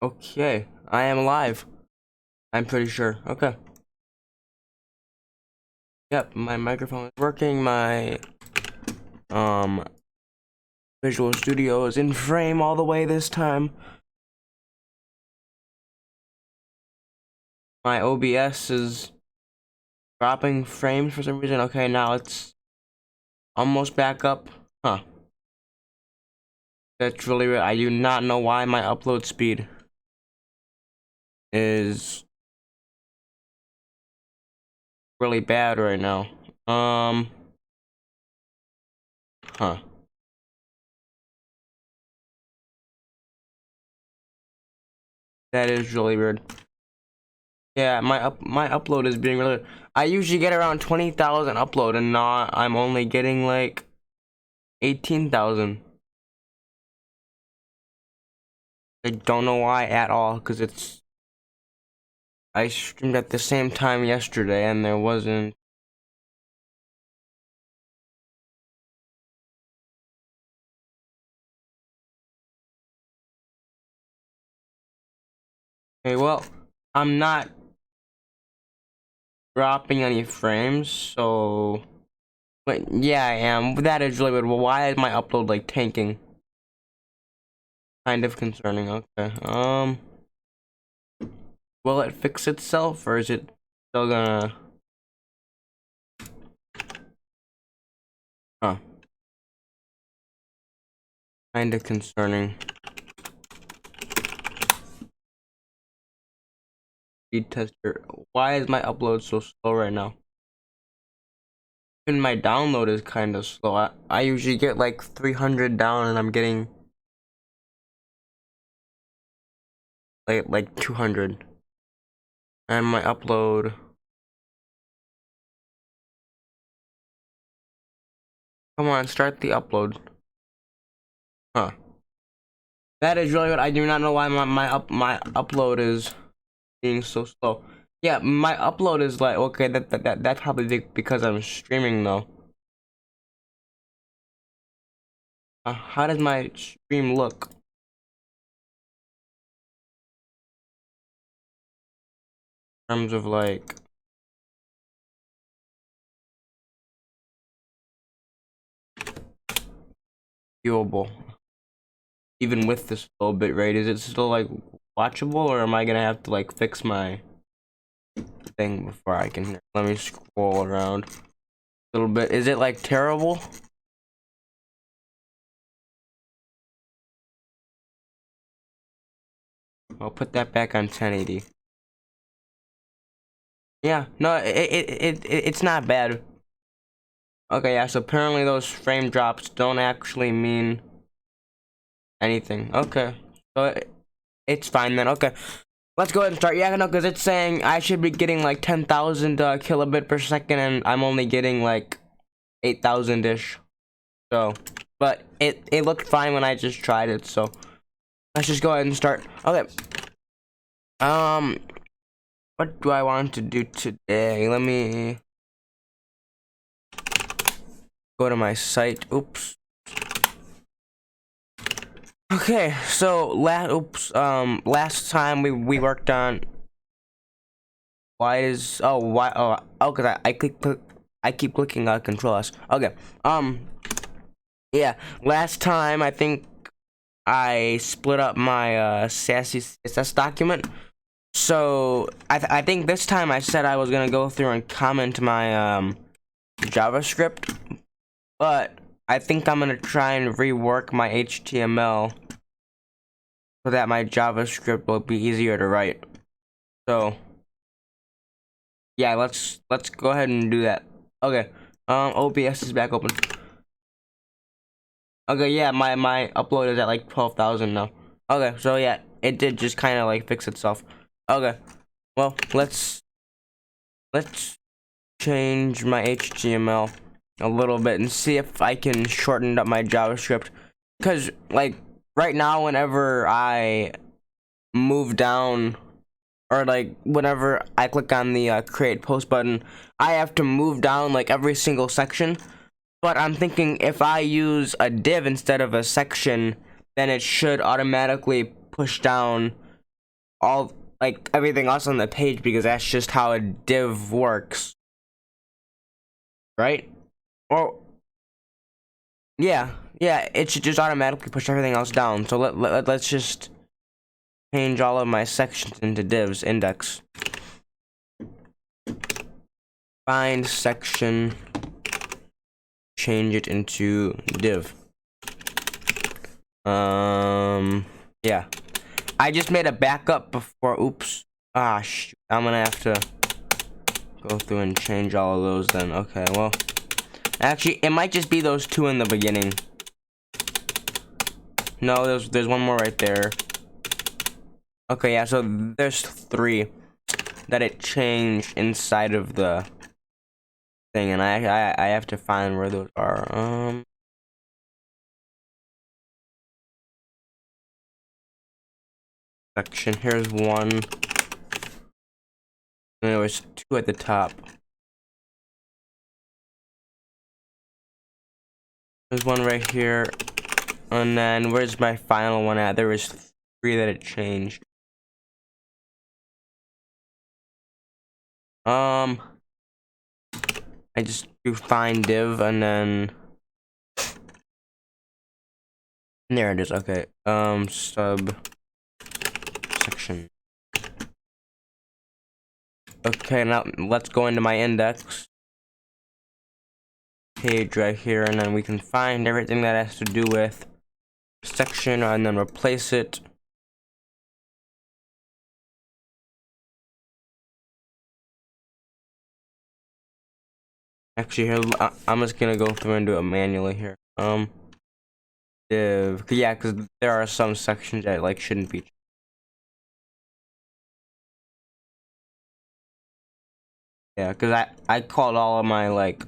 Okay, I am live. I'm pretty sure. Okay. Yep, my microphone is working. My Visual Studio is in frame all the way this time. My OBS is dropping frames for some reason. Okay, now it's almost back up. Huh. That's really weird. I do not know why my upload speed is really bad right now. Huh. That is really weird. Yeah, my upload is being really. I usually get around 20,000 upload, and now I'm only getting like 18,000. I don't know why at all, because I streamed at the same time yesterday, and there wasn't. Okay, well, I'm not dropping any frames, so. But yeah, I am. That is really weird. Well, why is my upload like tanking? Kind of concerning. Okay. Will it fix itself, or is it still gonna? Huh. Kind of concerning. Speed tester. Why is my upload so slow right now? Even my download is kind of slow. I usually get like 300 down, and I'm getting like 200. And my upload. Come on, start the upload. Huh. That is really what I do not know why my upload is being so slow. Yeah, my upload is like okay. That's probably because I'm streaming though. How does my stream look? In terms of like. Viewable. Even with this low bit rate, is it still like watchable, or am I gonna have to like fix my thing before I can? Let me scroll around a little bit. Is it like terrible? I'll put that back on 1080. Yeah, no, it's not bad. Okay, yeah, so apparently those frame drops don't actually mean anything. Okay, so it's fine then. Okay, let's go ahead and start. Yeah, no, because it's saying I should be getting like 10,000 kilobit per second, and I'm only getting like 8,000-ish. So, but it looked fine when I just tried it. So let's just go ahead and start. Okay. What do I want to do today? Let me go to my site. Oops. Okay, so last time we worked on because I keep clicking Control S. Okay. Yeah, last time I think I split up my sassy CSS document. So I think this time I said I was gonna go through and comment my JavaScript, but I think I'm gonna try and rework my HTML so that my JavaScript will be easier to write. So yeah, let's go ahead and do that. Okay. OBS is back open. Okay, yeah, my upload is at like 12,000 now. Okay, so yeah, it did just kind of like fix itself. Okay. Well, let's change my HTML a little bit and see if I can shorten up my JavaScript. Because, like, right now, whenever I move down, or like, whenever I click on the create post button, I have to move down like every single section. But I'm thinking if I use a div instead of a section, then it should automatically push down all like everything else on the page, because that's just how a div works, right? Or yeah, it should just automatically push everything else down. So let's just change all of my sections into divs. Index, find section, change it into div. Yeah, I just made a backup before. Oops. Ah, shoot. I'm gonna have to go through and change all of those then. Okay, well, actually, it might just be those two in the beginning. No, there's one more right there. Okay, yeah, so there's 3 that it changed inside of the thing, and I have to find where those are. Section. Here's 1. And there was 2 at the top. There's 1 right here. And then where's my final one at? There was 3 that it changed. I just do find div and then there it is. Okay. Sub section. Okay, now let's go into my index page right here, and then we can find everything that has to do with section and then replace it. Actually, here, I'm just gonna go through and do it manually here. Div, yeah, because there are some sections that like shouldn't be. Yeah, because I called all of my like.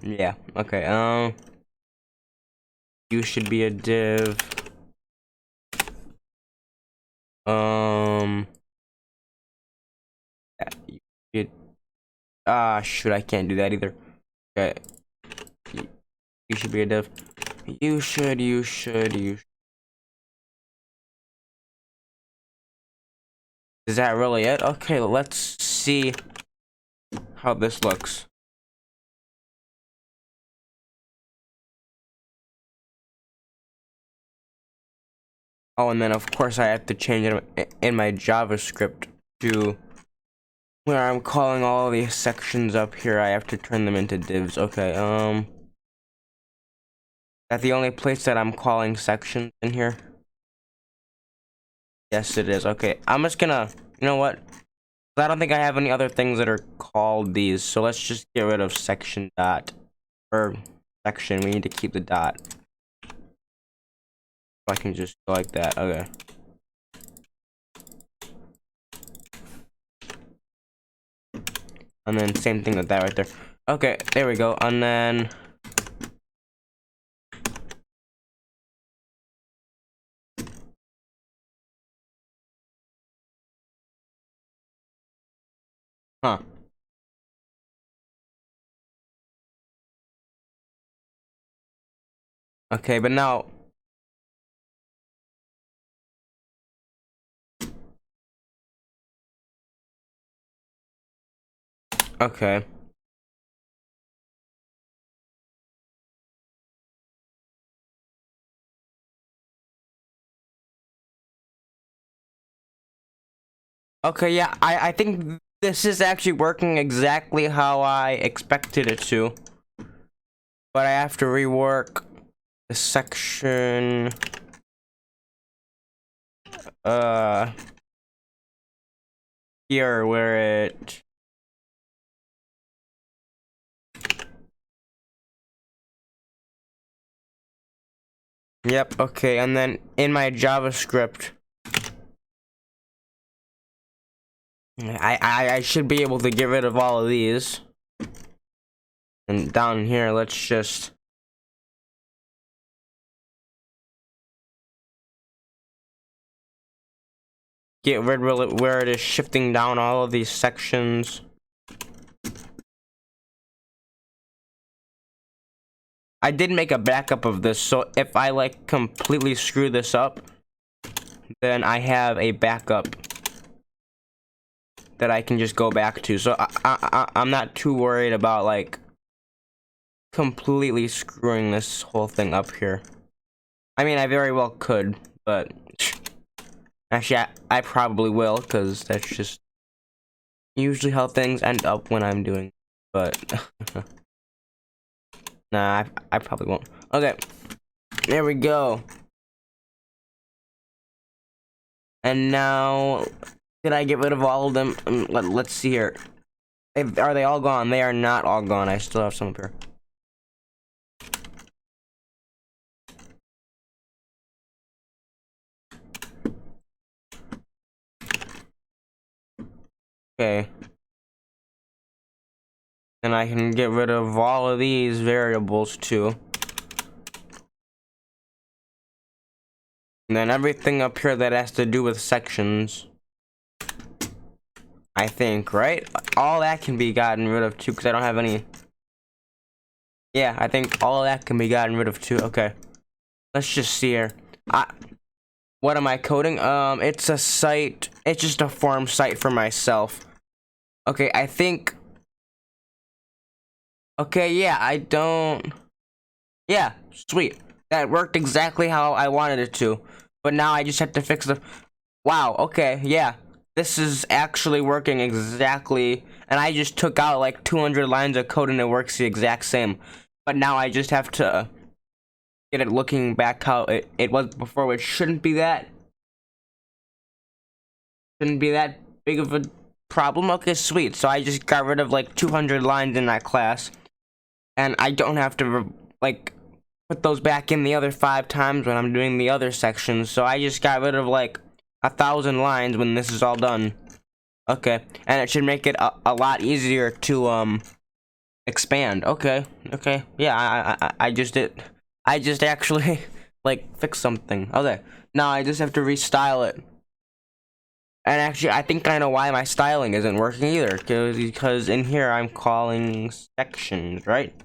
Yeah. Okay. You should be a div. Yeah, shoot, I can't do that either. Okay. You should be a div. You should. Is that really it? Okay, let's see how this looks. Oh, and then of course I have to change it in my JavaScript to where I'm calling all these sections up here. I have to turn them into divs. Okay, that's the only place that I'm calling sections in here. Yes, it is. Okay, I'm just gonna, you know what? I don't think I have any other things that are called these, so let's just get rid of section dot, or section. We need to keep the dot. I can just go like that. Okay. And then same thing with that right there. Okay, there we go. And then huh. Okay, but now okay. Okay, yeah, I think this is actually working exactly how I expected it to. But I have to rework the section here where it Yep, okay, and then in my JavaScript I should be able to get rid of all of these. And down here, let's just get rid of it where it is shifting down all of these sections. I did make a backup of this, so if I like completely screw this up, then I have a backup that I can just go back to. So I'm not too worried about like completely screwing this whole thing up here. I mean, I very well could, but actually I probably will, because that's just usually how things end up when I'm doing. But nah, I probably won't. Okay, there we go. And now, did I get rid of all of them? Let's see here. Are they all gone? They are not all gone. I still have some up here. Okay. And I can get rid of all of these variables too. And then everything up here that has to do with sections, I think, right? All that can be gotten rid of too, because I don't have any. Yeah, I think all of that can be gotten rid of too. Okay, let's just see here. What am I coding? It's a site. It's just a form site for myself. Okay, I think. Okay, yeah, I don't. Yeah, sweet. That worked exactly how I wanted it to. But now I just have to fix the. Wow, okay, yeah. This is actually working exactly. And I just took out like 200 lines of code and it works the exact same. But now I just have to get it looking back how it was before, which shouldn't be that big of a problem. Okay, sweet. So I just got rid of like 200 lines in that class. And I don't have to like put those back in the other 5 times when I'm doing the other sections. So I just got rid of like 1,000 lines when this is all done. Okay, and it should make it a lot easier to expand. Okay, yeah, I just actually like fixed something. Okay, now I just have to restyle it. And actually, I think I know why my styling isn't working either, because in here I'm calling sections, right? Is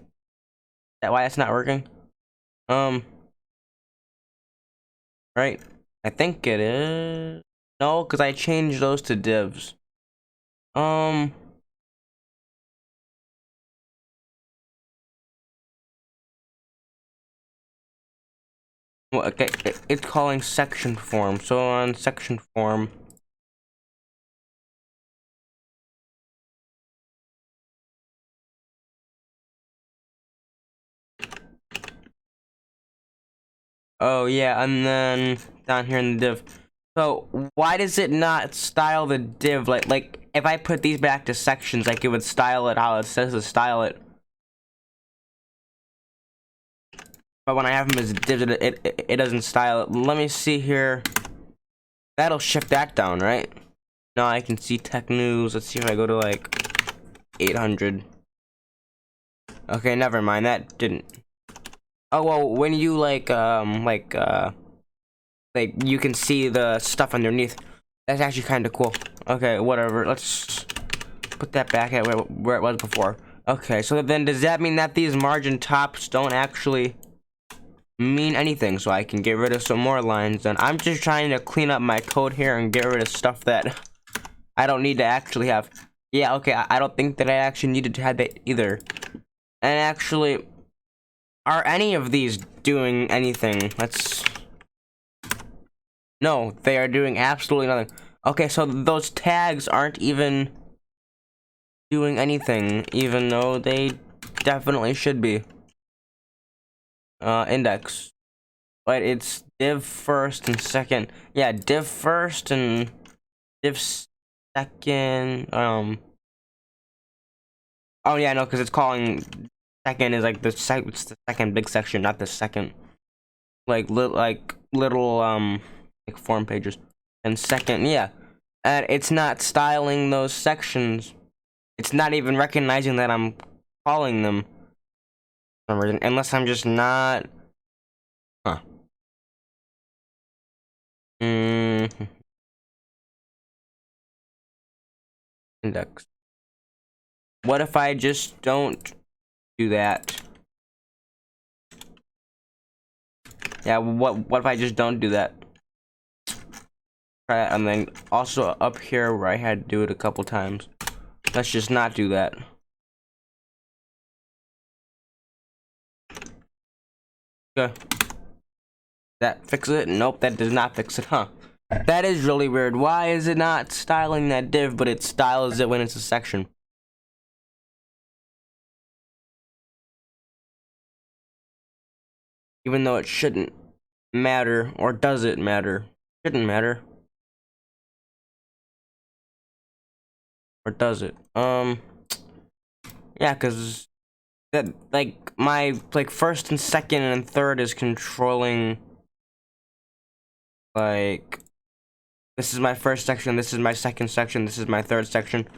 that why it's not working? Right? I think it is. No, because I changed those to divs. Well, okay, it's calling section form. So on section form. Oh yeah, and then down here in the div. So why does it not style the div like if I put these back to sections, like it would style it how it says to style it? But when I have them as divs, it doesn't style it. Let me see here. That'll shift that down, right? Now I can see tech news. Let's see if I go to like 800. Okay, never mind. That didn't. Oh well, when you like you can see the stuff underneath. That's actually kind of cool. Okay, whatever. Let's put that back at where it was before. Okay, so then does that mean that these margin tops don't actually mean anything? So I can get rid of some more lines. Then I'm just trying to clean up my code here and get rid of stuff that I don't need to actually have. Yeah, okay, I don't think that I actually needed to have that either. And actually, are any of these doing anything? No, they are doing absolutely nothing. Okay, so those tags aren't even doing anything, even though they definitely should be. Index. But it's div first and second. Yeah, div first and div second. Oh yeah, no, because it's calling second is like it's the second big section, not the second. Like little like form pages. And second, yeah. And it's not styling those sections. It's not even recognizing that I'm calling them for some reason, unless I'm just not. Huh. Index. What if I just don't do that? Yeah, what if I just don't do that? try that, and then also up here where I had to do it a couple times. Let's just not do that. Okay. That fix it? Nope, that does not fix it, huh? That is really weird. Why is it not styling that div, but it styles it when it's a section? Even though it shouldn't matter, or does it matter? Shouldn't matter. Or does it? Yeah, cause that, like, my, like, first and second and third is controlling, like, this is my first section, this is my second section, this is my third section.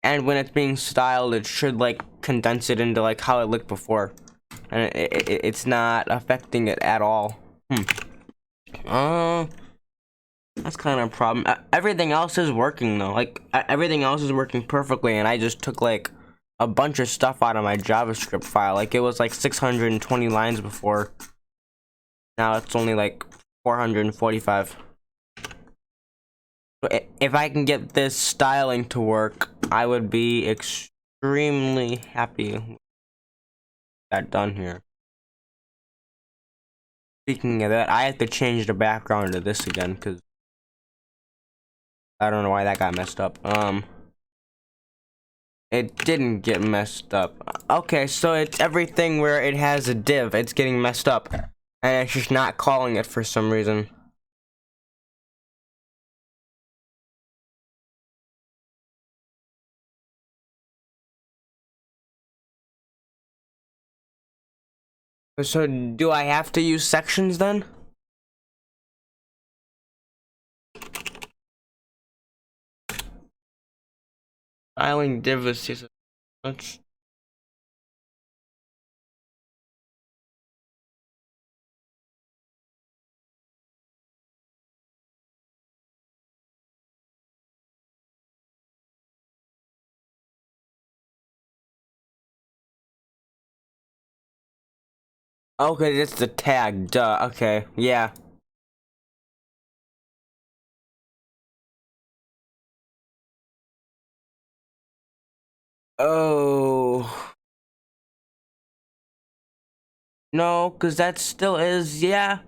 And when it's being styled, it should, like, condense it into, like, how it looked before. And it's not affecting it at all. That's kind of a problem. Everything else is working, though. Like, everything else is working perfectly, and I just took, like, a bunch of stuff out of my JavaScript file. Like, it was, like, 620 lines before. Now it's only, like, 445. If I can get this styling to work, I would be extremely happy with that done here. Speaking of that, I have to change the background to this again, because I don't know why that got messed up. It didn't get messed up. Okay, so it's everything where it has a div, it's getting messed up. And it's just not calling it for some reason. So do I have to use sections then? Styling div is CSS. Okay, it's the tag, duh, okay, yeah. Oh. No, because that still is, yeah.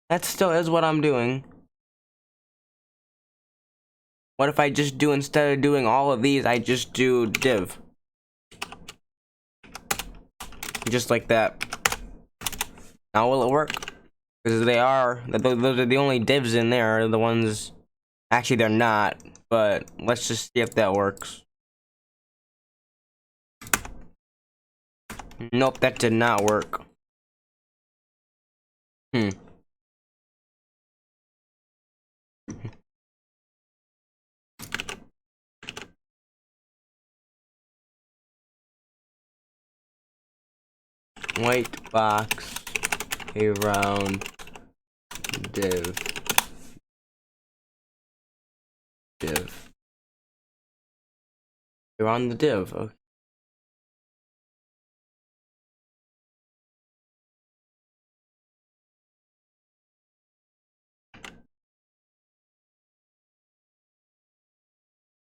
That still is what I'm doing. What if I just do, instead of doing all of these, I just do div? Just like that. Now will it work? Because those are the only divs in there, the ones, actually they're not, but let's just see if that works. Nope, that did not work. White box, a round div. You're on the div. Okay.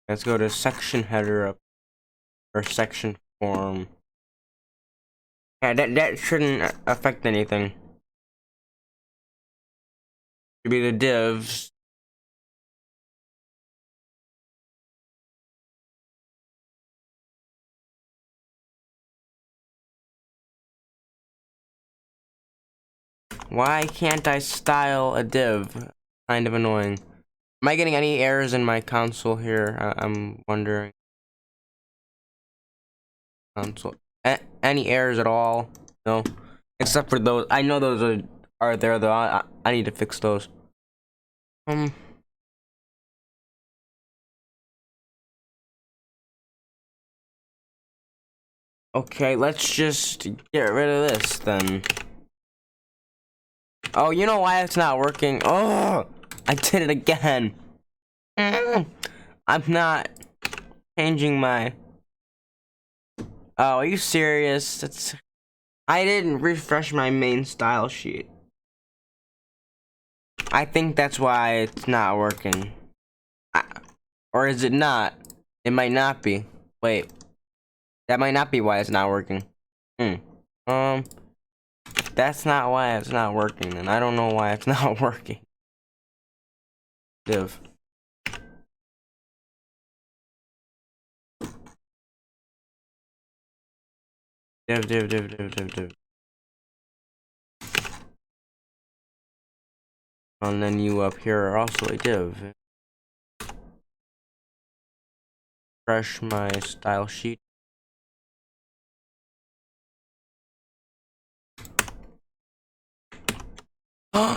Let's go to section header up, or section form. Yeah, that shouldn't affect anything. Should be the divs. Why can't I style a div? Kind of annoying. Am I getting any errors in my console here? I'm wondering. Console. Any errors at all? No. Except for those. I know those are there though. I need to fix those. Okay, let's just get rid of this then. Oh, you know why it's not working? Oh, I did it again. I'm not changing my... Oh, are you serious? I didn't refresh my main style sheet. I think that's why it's not working. Or is it not? It might not be. Wait. That might not be why it's not working. That's not why it's not working, and I don't know why it's not working. Div. Div. And then you up here are also a div. Refresh my style sheet.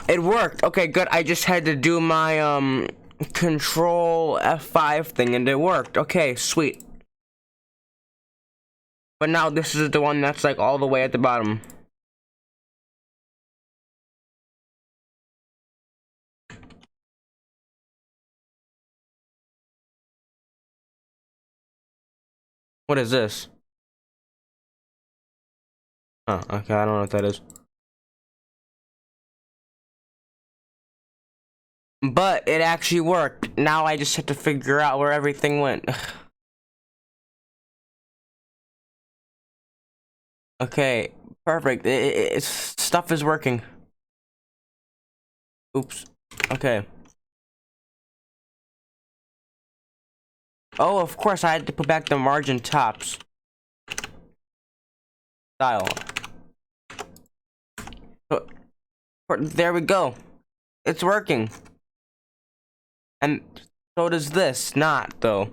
It worked. Okay, good. I just had to do my control F5 thing and it worked. Okay, sweet. But now this is the one that's like all the way at the bottom. What is this? Oh, okay, I don't know what that is. But it actually worked. Now I just have to figure out where everything went. Okay, perfect. Stuff is working. Oops. Okay. Oh, of course, I had to put back the margin tops. Style. There we go. It's working. And so does this. Not, though.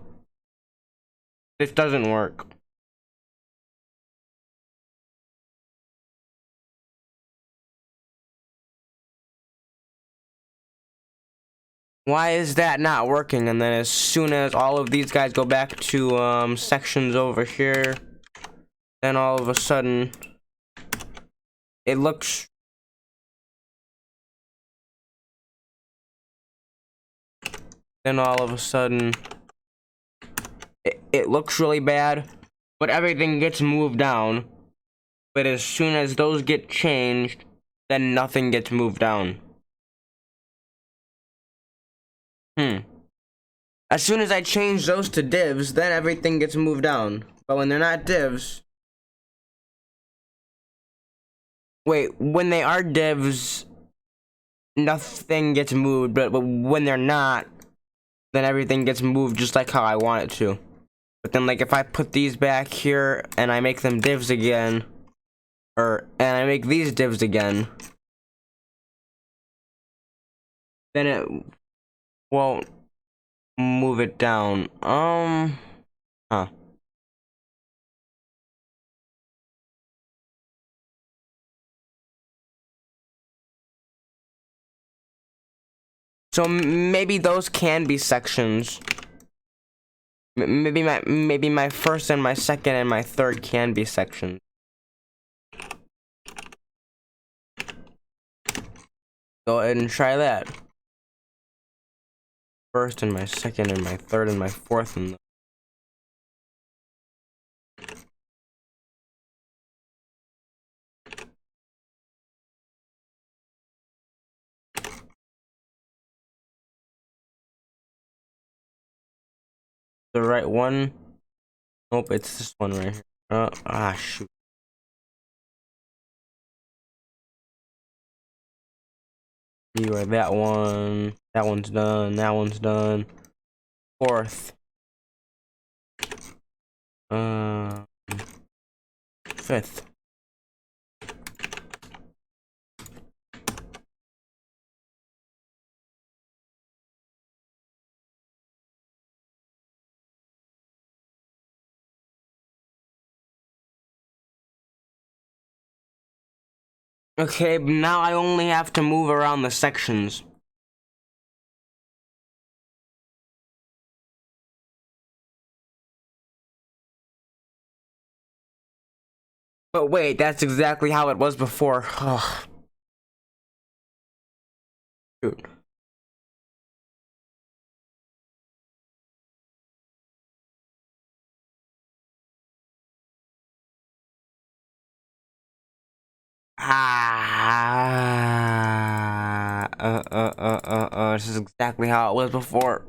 This doesn't work. Why is that not working? And then as soon as all of these guys go back to sections over here, then all of a sudden it looks it looks really bad, but everything gets moved down. But as soon as those get changed, then nothing gets moved down. As soon as I change those to divs, then everything gets moved down. But when they're not divs... Wait, when they are divs, nothing gets moved, but when they're not, then everything gets moved just like how I want it to. But then, like, if I put these back here, and I make them divs again, and I make these divs again, then it won't move it down. Huh. So maybe those can be sections. Maybe my first and my second and my third can be sections. Go ahead and try that. First and my second and my third and my fourth and the right one. Nope, it's this one right here. Shoot. You are that one. That one's done. That one's done. Fourth. Fifth. Okay, now I only have to move around the sections. But wait, that's exactly how it was before. Ugh. Shoot. no, this is exactly how it was before.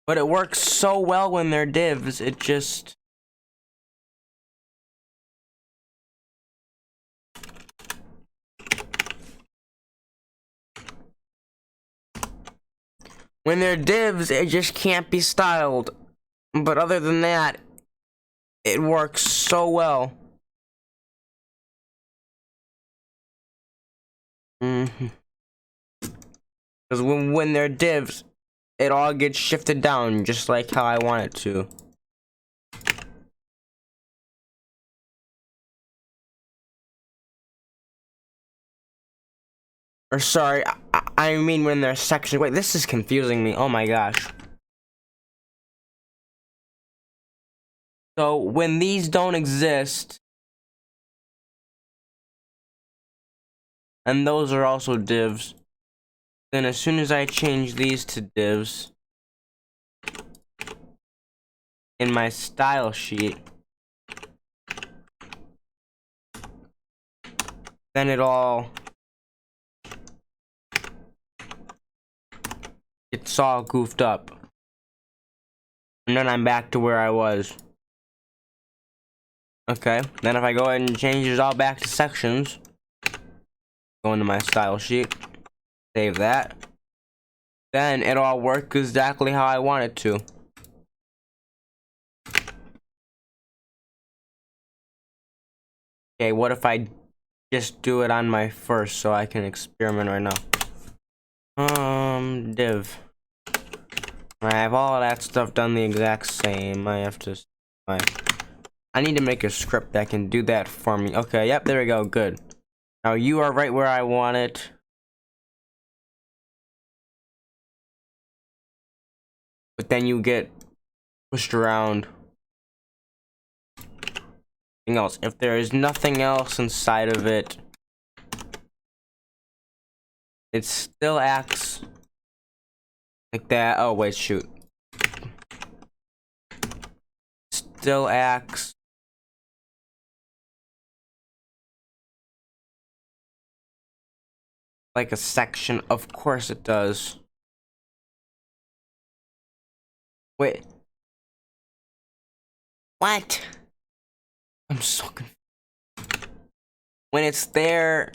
But it works so well when they're divs, it just... When they're divs, it just can't be styled. But other than that, it works so well. Because when they're divs, it all gets shifted down just like how I want it to. Or sorry, I mean when they're sections. Wait, this is confusing me. Oh my gosh. So when these don't exist, and those are also divs, then as soon as I change these to divs in my style sheet, then it all it's all goofed up. And then I'm back to where I was. Okay, then if I go ahead and change it all back to sections, go into my style sheet, save that, then it all works exactly how I want it to. Okay, what if I just do it on my first so I can experiment right now? Div. I have all that stuff done the exact same. I need to make a script that can do that for me. Okay, yep, there we go, good. Now you are right where I want it. But then you get pushed around. Anything else? If there is nothing else inside of it, it still acts like that. Oh wait, shoot. Still acts like a section. Of course it does. Wait. What? I'm so confused. When it's there,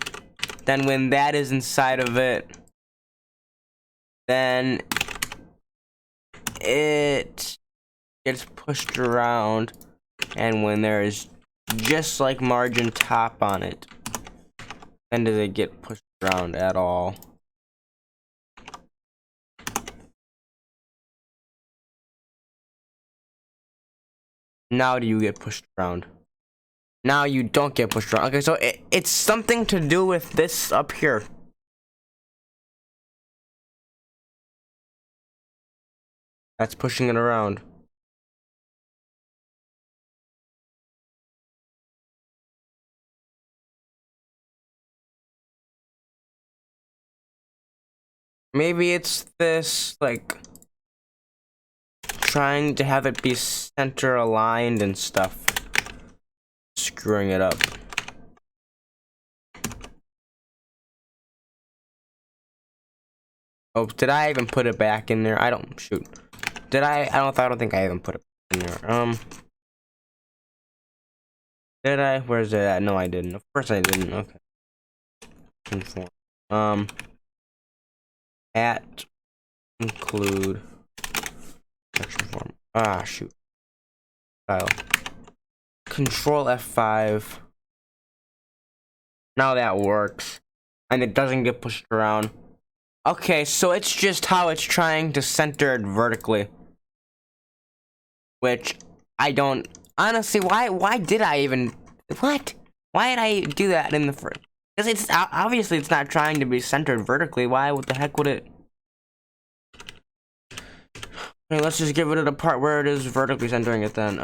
then when that is inside of it, then it gets pushed around, and when there is just like margin top on it, then does it get pushed around at all? Now do you get pushed around? Now you don't get pushed around. Okay, so it's something to do with this up here. That's pushing it around. Maybe it's this, like, trying to have it be center aligned and stuff. Screwing it up. Oh, did I even put it back in there? I don't, shoot. Did I? I don't think I even put it in there. Did I? Where's it at? No, I didn't. Of course I didn't. Okay. Conform. At include section form. Ah, shoot. Style. Control F5. Now that works. And it doesn't get pushed around. Okay, so it's just how it's trying to center it vertically. Which I don't honestly, why did I even what? Why did I do that in the first? Because it's obviously it's not trying to be centered vertically. Why? What the heck would it? Okay, let's just give it a part where it is vertically centering it then.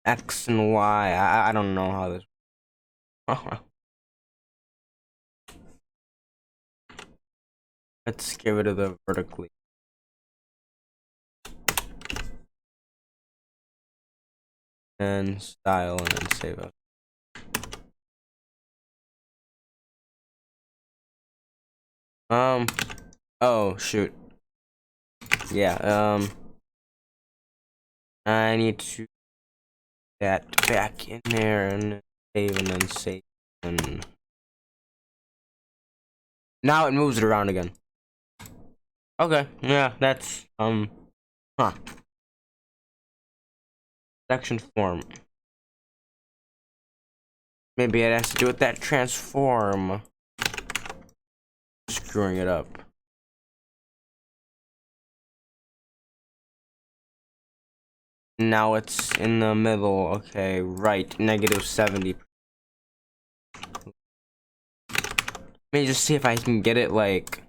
X and Y. I don't know how this. Let's get rid of the vertically. And style, and then save it. Oh shoot. Yeah, I need to that back in there and save and then save, and now it moves it around again. Okay, yeah, that's huh. Section form. Maybe it has to do with that transform screwing it up. Now it's in the middle. Okay, right, -70. Let me just see if I can get it like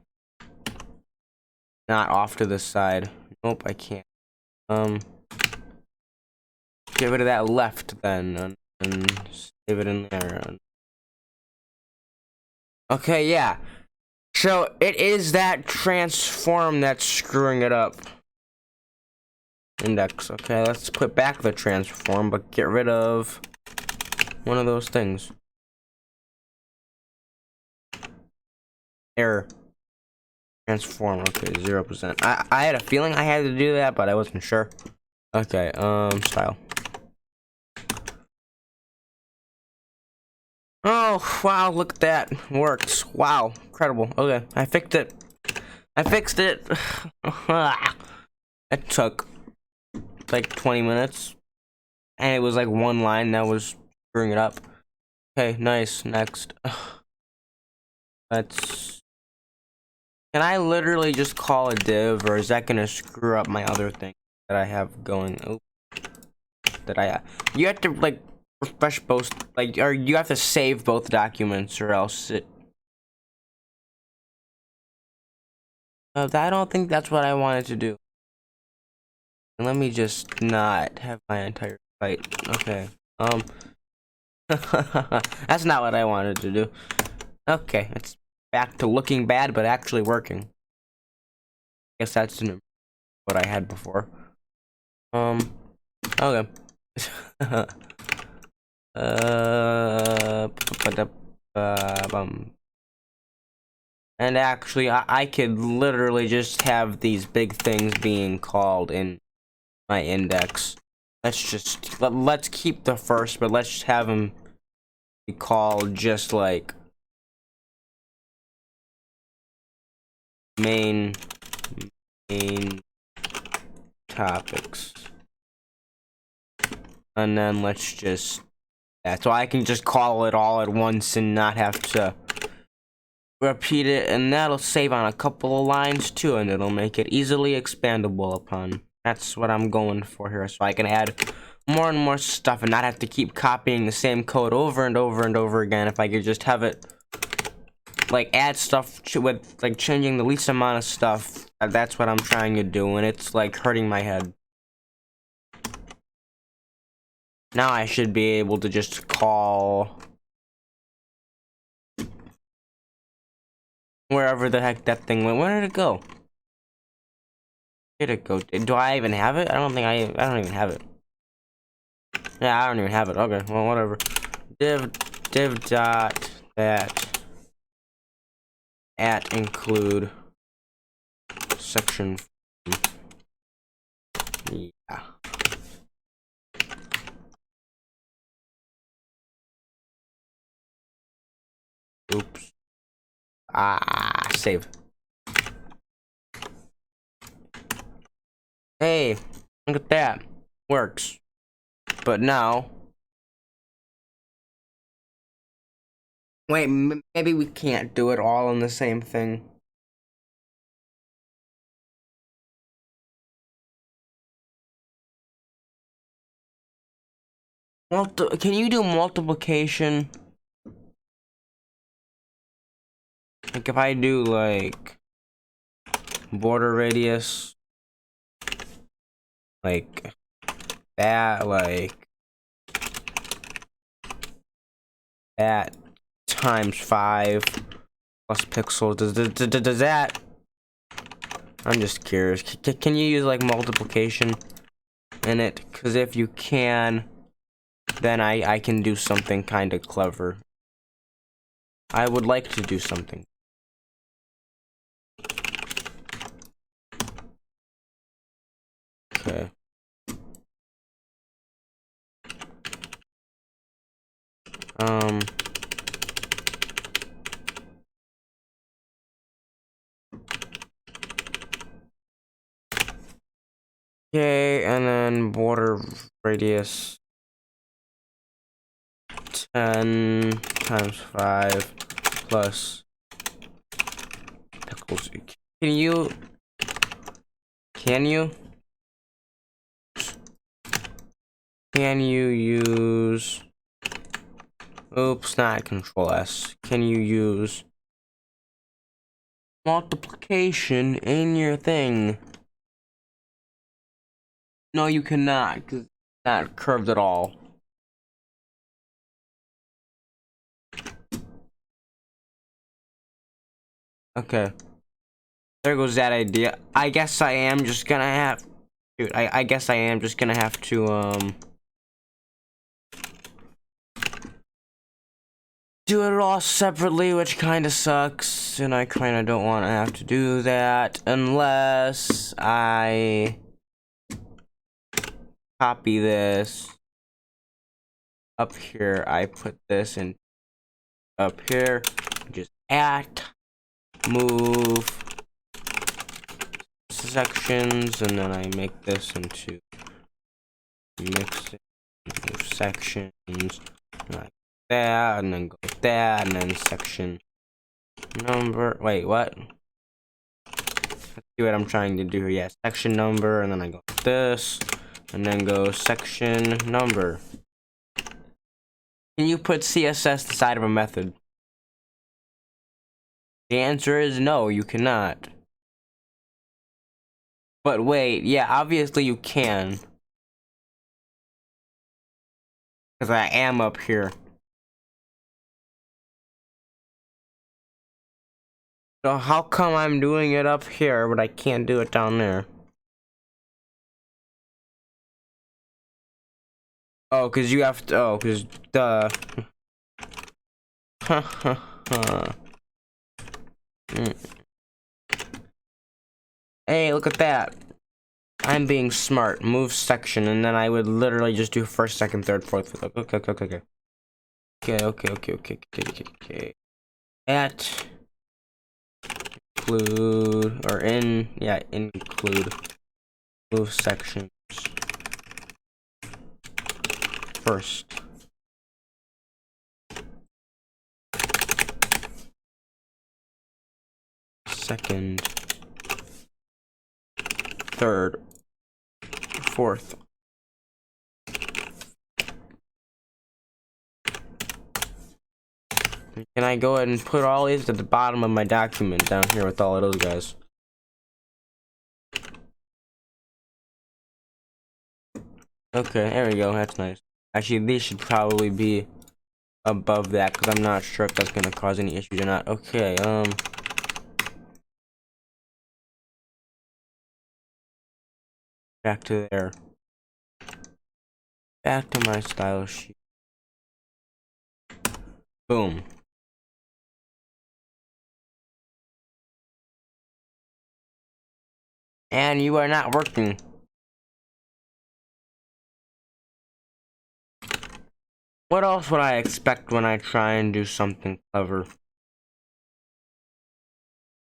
not off to the side. Nope, I can't. Get rid of that left then, and save it in there. Okay, yeah. So it is that transform that's screwing it up. Index. Okay, let's put back the transform, but get rid of one of those things. Error. Transform. Okay, 0%. I had a feeling I had to do that, but I wasn't sure. Okay, style. Oh, wow, look at that. Works. Wow, incredible. Okay, I fixed it. I fixed it. It took like 20 minutes. And it was like one line that was screwing it up. Okay, nice. Next. Let's... Can I literally just call a div, or is that gonna screw up my other thing that I have going? Oh, you have to like refresh both, like, or you have to save both documents, or else it. I don't think that's what I wanted to do. And let me just not have my entire site. Okay. That's not what I wanted to do. Okay, it's back to looking bad, but actually working. Guess that's what I had before. Okay. And actually, I could literally just have these big things being called in my index. Let's keep the first, but let's just have them be called just like main topics. And then let's just, yeah, so I can just call it all at once and not have to repeat it, and that'll save on a couple of lines too, and it'll make it easily expandable upon. That's what I'm going for here, so I can add more and more stuff and not have to keep copying the same code over and over and over again. If I could just have it like add stuff with like changing the least amount of stuff, that's what I'm trying to do, and it's like hurting my head. Now I should be able to just call wherever the heck that thing went. Where did it go? Where did it go? Do I even have it? I don't even have it. Yeah, I don't even have it. Okay, well, whatever. Div dot that at include section. Yeah. Oops. Save. Hey, look at that. Works. But now... Wait, maybe we can't do it all in the same thing. Can you do multiplication? Like if I do like border radius, like that, that times 5 plus pixels. Does that I'm just curious. Can you use like multiplication in it? Because if you can, then I can do something kind of clever. I would like to do something. Okay. Okay, and then border radius 10 times 5 plus equals. Can you use, oops, not control S. Can you use multiplication in your thing? No, you cannot, because it's not curved at all. Okay. There goes that idea. I guess I am just gonna have... Dude, I guess I am just gonna have to, do it all separately, which kind of sucks, and I kind of don't want to have to do that unless I copy this up here. I put this in up here, just move sections, and then I make this into mix it, move sections like that, and then go with that, and then section number. Wait, what? Let's see what I'm trying to do here. Yeah, section number, and then I go with this, and then go section number. Can you put CSS the side of a method? The answer is no, you cannot. But wait, yeah, obviously you can. Because I am up here. So how come I'm doing it up here, but I can't do it down there? Oh, because you have to, oh, because, duh. Hey, look at that. I'm being smart. Move section, and then I would literally just do first, second, third, fourth, fifth. Okay. At include, or include move sections first. Second, third, fourth. Can I go ahead and put all these at the bottom of my document down here with all of those guys? Okay, there we go. That's nice. Actually, these should probably be above that because I'm not sure if that's gonna cause any issues or not. Okay, back to there. Back to my style sheet. Boom. And you are not working. What else would I expect when I try and do something clever?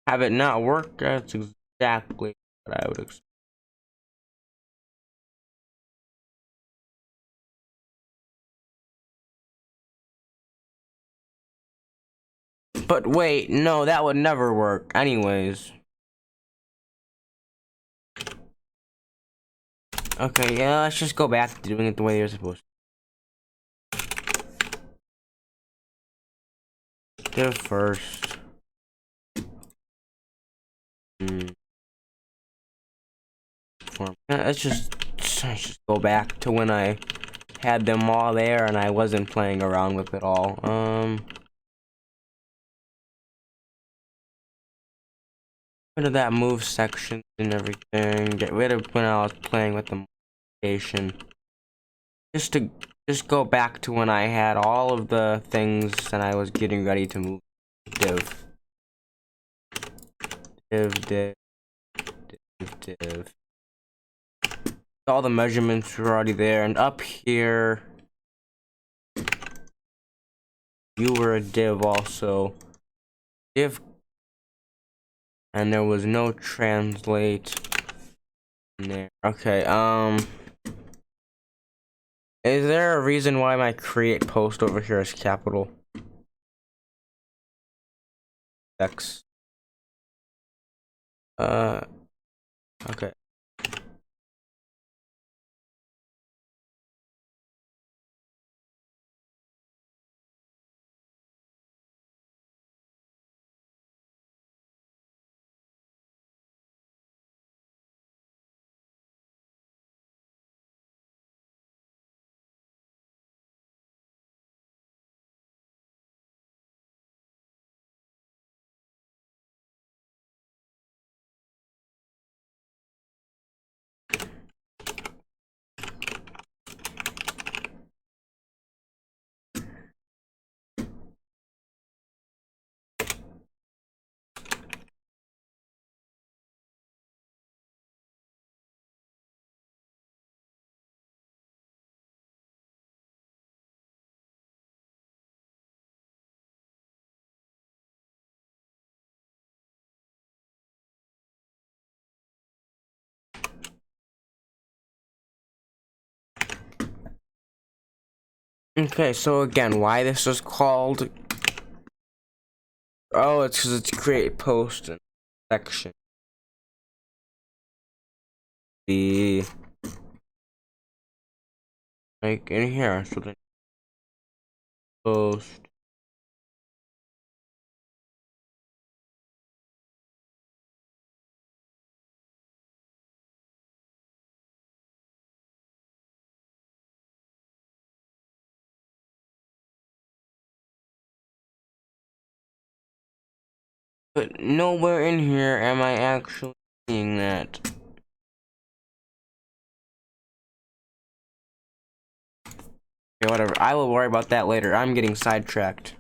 Have it not work? That's exactly what I would expect. But wait, no, that would never work. Anyways. Okay, yeah, let's just go back to doing it the way you're supposed to. Div first. Let's just go back to when I had them all there and I wasn't playing around with it all. rid of that move section and everything. Get rid of when I was playing with the modification. Just go back to when I had all of the things and I was getting ready to move div. Div. All the measurements were already there, and up here you were a div also. Div, and there was no translate in there. Okay, is there a reason why my create post over here is capital X? Okay. Okay, so again, why this was called? Oh, it's because it's create post and section. The like in here, so the post. But nowhere in here am I actually seeing that. Okay, whatever. I will worry about that later. I'm getting sidetracked.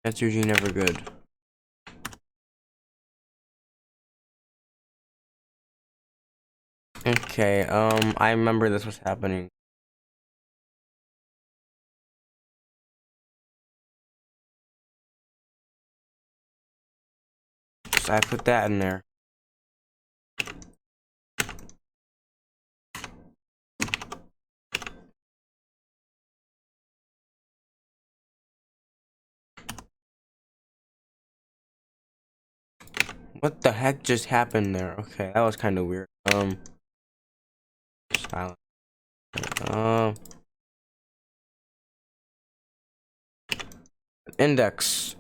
That's usually never good. Okay, I remember this was happening. So I put that in there. What the heck just happened there? Okay, that was kind of weird. Silent. Index.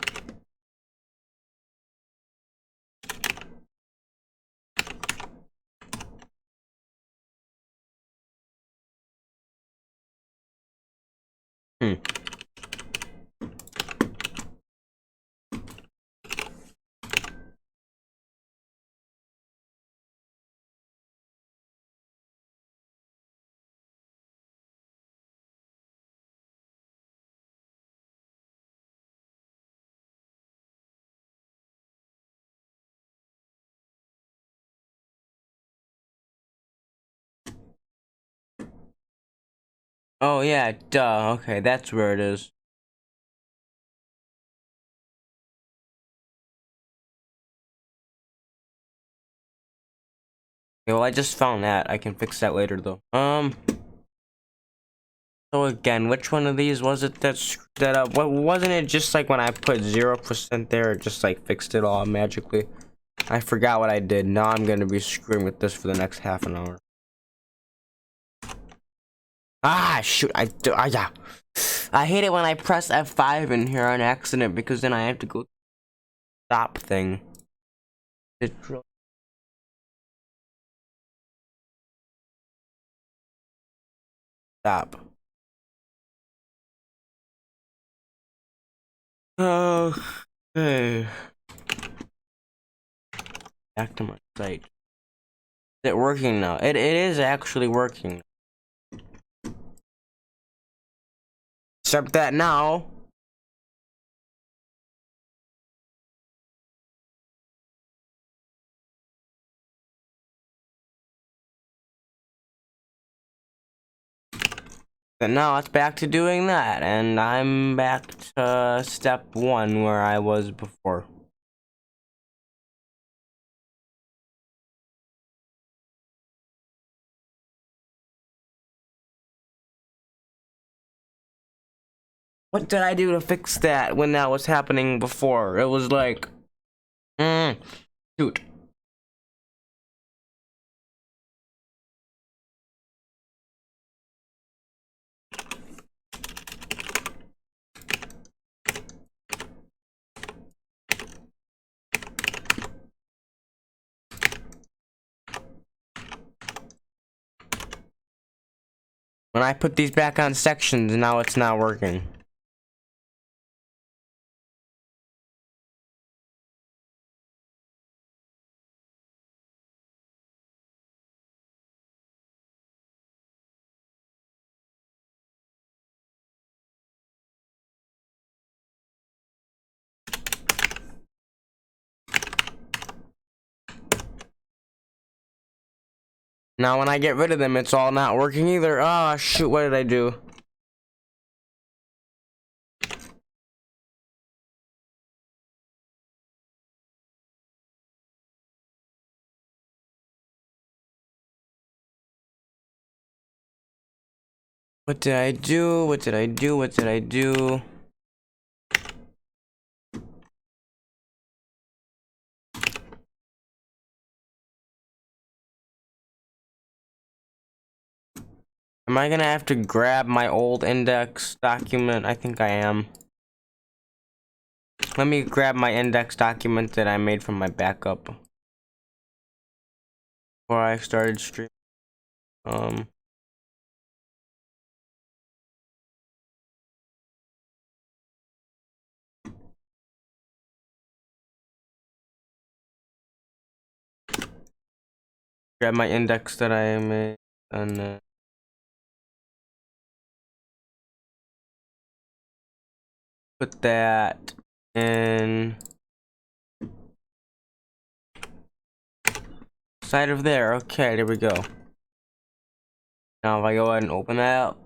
Hmm. Oh yeah, duh. Okay, that's where it is. Okay, well, I just found that. I can fix that later though. So again, which one of these was it that screwed that up? What wasn't it just like when I put 0% there, it just like fixed it all magically? I forgot what I did. Now I'm gonna be screwing with this for the next half an hour. Ah, shoot! Yeah. I hate it when I press F5 in here on accident because then I have to go stop thing. Stop. Okay. Back to my site. Is it working now? It is actually working. Except that now. And now it's back to doing that, and I'm back to step 1 where I was before. What did I do to fix that when that was happening before? It was like, shoot. When I put these back on sections, now it's not working. Now when I get rid of them, it's all not working either. Oh, shoot, what did I do? What did I do? What did I do? What did I do? Am I gonna have to grab my old index document? I think I am. Let me grab my index document that I made from my backup before I started streaming. Grab my index that I made and put that in side of there. Okay, there we go. Now if I go ahead and open that up.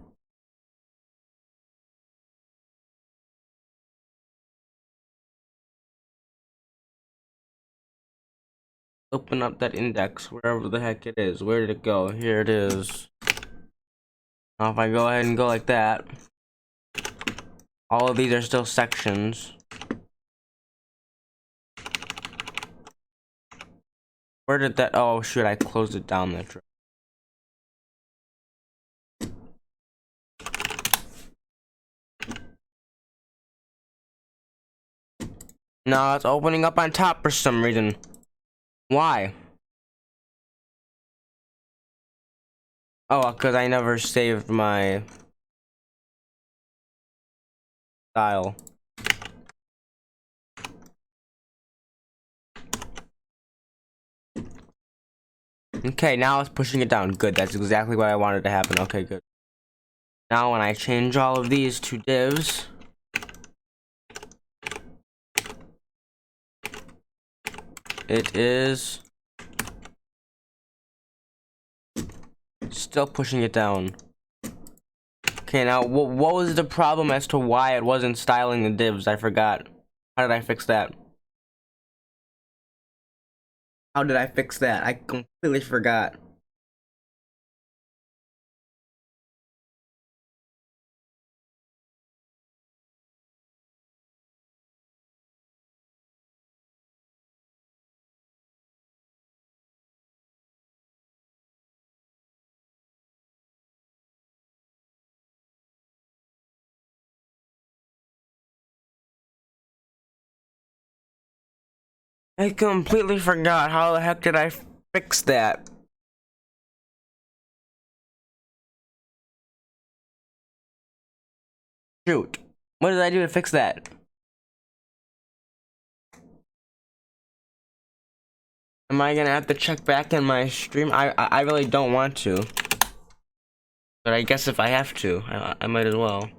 Open up that index, wherever the heck it is. Where did it go? Here it is. Now if I go ahead and go like that, all of these are still sections. Where did that? Oh shoot! I closed it down. That's right. No, it's opening up on top for some reason. Why? Oh, because I never saved my style. Okay, now it's pushing it down. Good, that's exactly what I wanted to happen. Okay, good. Now when I change all of these to divs, it is still pushing it down. Okay, now what was the problem as to why it wasn't styling the divs? I forgot. How did I fix that? How did I fix that? I completely forgot. I completely forgot. How the heck did I fix that? Shoot. What did I do to fix that? Am I gonna have to check back in my stream? I really don't want to. But I guess if I have to, I might as well.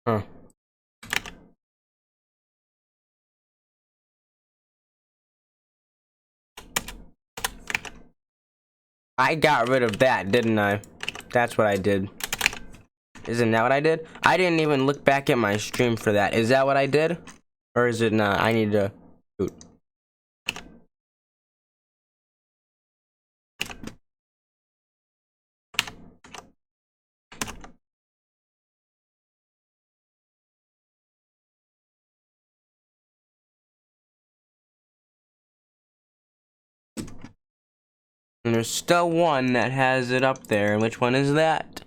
Huh. I got rid of that, didn't I? That's what I did. Isn't that what I did? I didn't even look back at my stream for that. Is that what I did? Or is it not? I need to... Shoot. And there's still one that has it up there. Which one is that?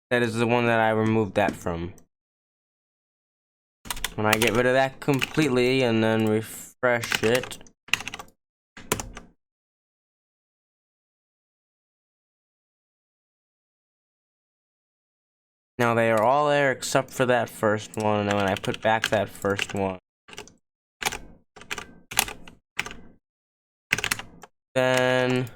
That is the one that I removed that from. When I get rid of that completely and then refresh it. Now they are all there except for that first one, and then when I put back that first one, then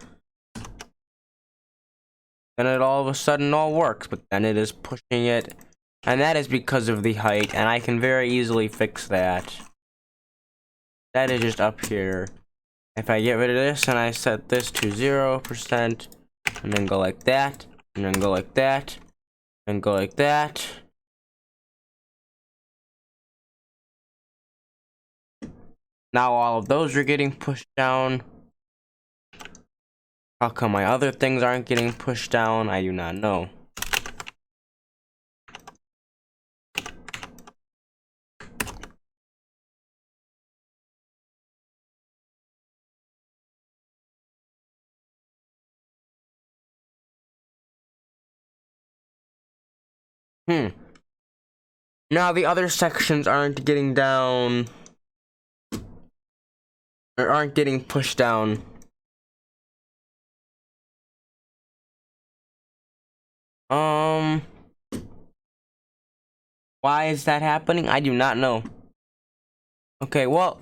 it all of a sudden all works, but then it is pushing it, and that is because of the height, and I can very easily fix that. That is just up here. If I get rid of this and I set this to 0%, and then go like that, and then go like that, and go like that. Now all of those are getting pushed down. How come my other things aren't getting pushed down? I do not know. Now the other sections aren't getting down, or aren't getting pushed down. Why is that happening? I do not know. Okay, well,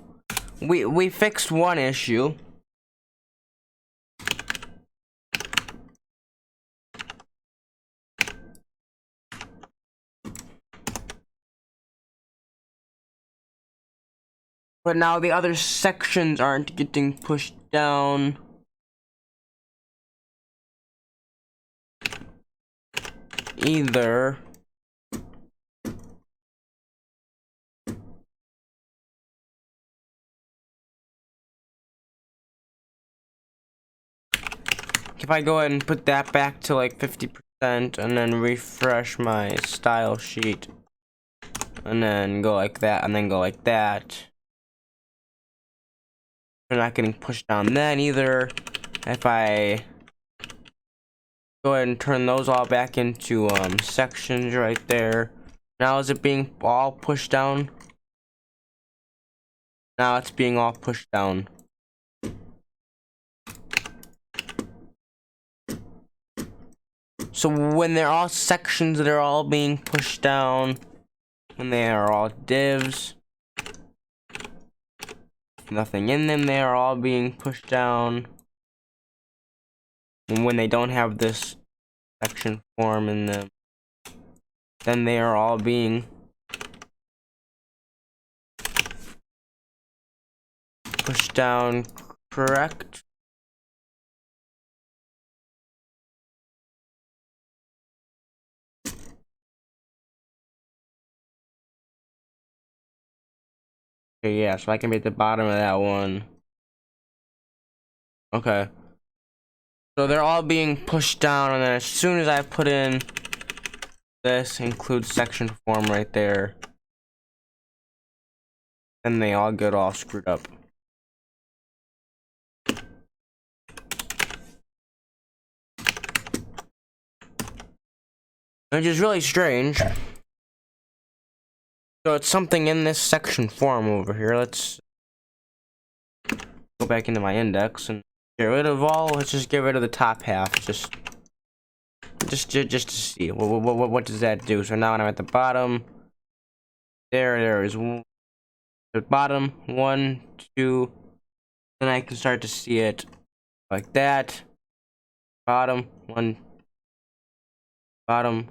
we fixed one issue. But now the other sections aren't getting pushed down. Either. If I go ahead and put that back to like 50% and then refresh my style sheet, and then go like that, and then go like that, they're not getting pushed down then either. If I go ahead and turn those all back into sections right there, now is it being all pushed down? Now it's being all pushed down. So when they're all sections, they're all being pushed down. When they are all divs, nothing in them, they are all being pushed down. And when they don't have this section form in them, then they are all being pushed down, correct? Okay, yeah, so I can be at the bottom of that one. Okay. So they're all being pushed down, and then as soon as I put in this include section form right there, then they all get all screwed up. Which is really strange. So it's something in this section form over here. Let's go back into my index and get rid of all. Let's just get rid of the top half. Just to see what does that do. So now when I'm at the bottom, there is the bottom 1, 2. Then I can start to see it like that. Bottom 1, bottom.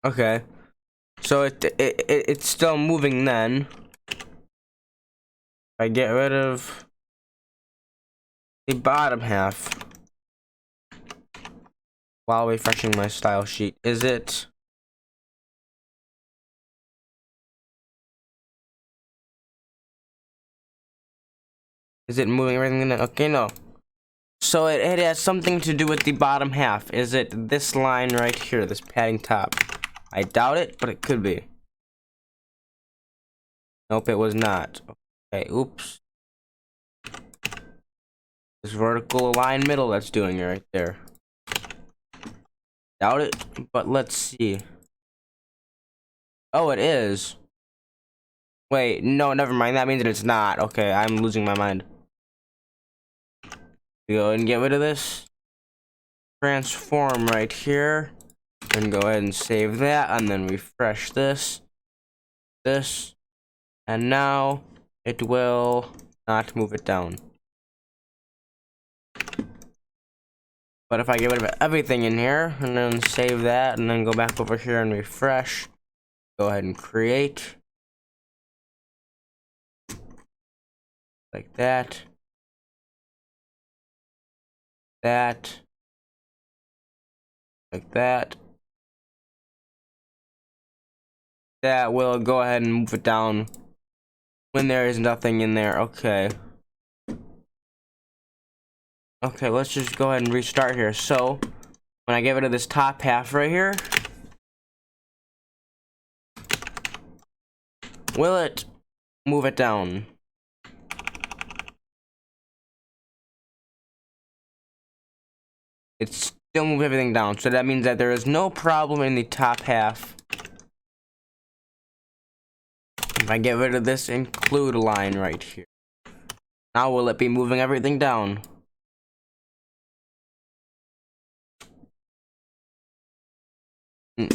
Okay. So it's still moving then. I get rid of the bottom half while refreshing my style sheet. Is it? Is it moving everything in there? Okay, no. So it has something to do with the bottom half. Is it this line right here, this padding top? I doubt it, but it could be. Nope, it was not. Okay, oops. This vertical align middle that's doing it right there. Doubt it, but let's see. Oh, it is. Wait, no, never mind. That means that it's not. Okay, I'm losing my mind. Go ahead and get rid of this. Transform right here. And go ahead and save that, and then refresh this. And now it will not move it down. But if I get rid of everything in here, and then save that, and then go back over here and refresh, go ahead and create. Like that. That. Like that. That will go ahead and move it down when there is nothing in there. Okay. Okay, let's just go ahead and restart here. So, when I get rid of this top half right here, will it move it down? It still moves everything down, so that means that there is no problem in the top half. If I get rid of this include line right here, now will it be moving everything down?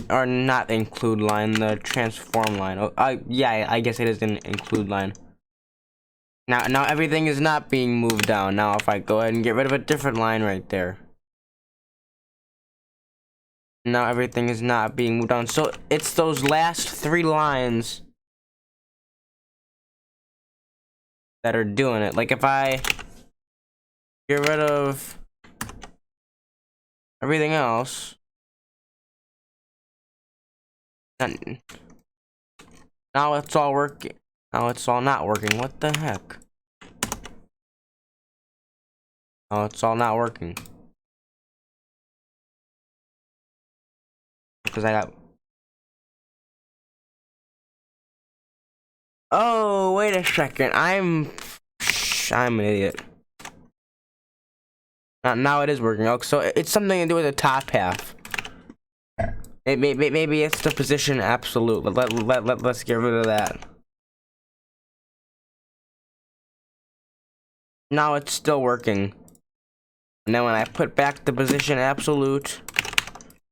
Or not include line, the transform line. Oh, yeah, I guess it is an include line. Now everything is not being moved down. Now if I go ahead and get rid of a different line right there, now everything is not being moved down. So it's those last 3 lines that are doing it. Like if I get rid of everything else, now it's all working. Now it's all not working. What the heck? Oh, it's all not working. Because I got... Oh, wait a second. I'm an idiot. Now it is working. Oh, so it's something to do with the top half. Maybe it's the position absolute. Let's get rid of that. Now it's still working. And then when I put back the position absolute,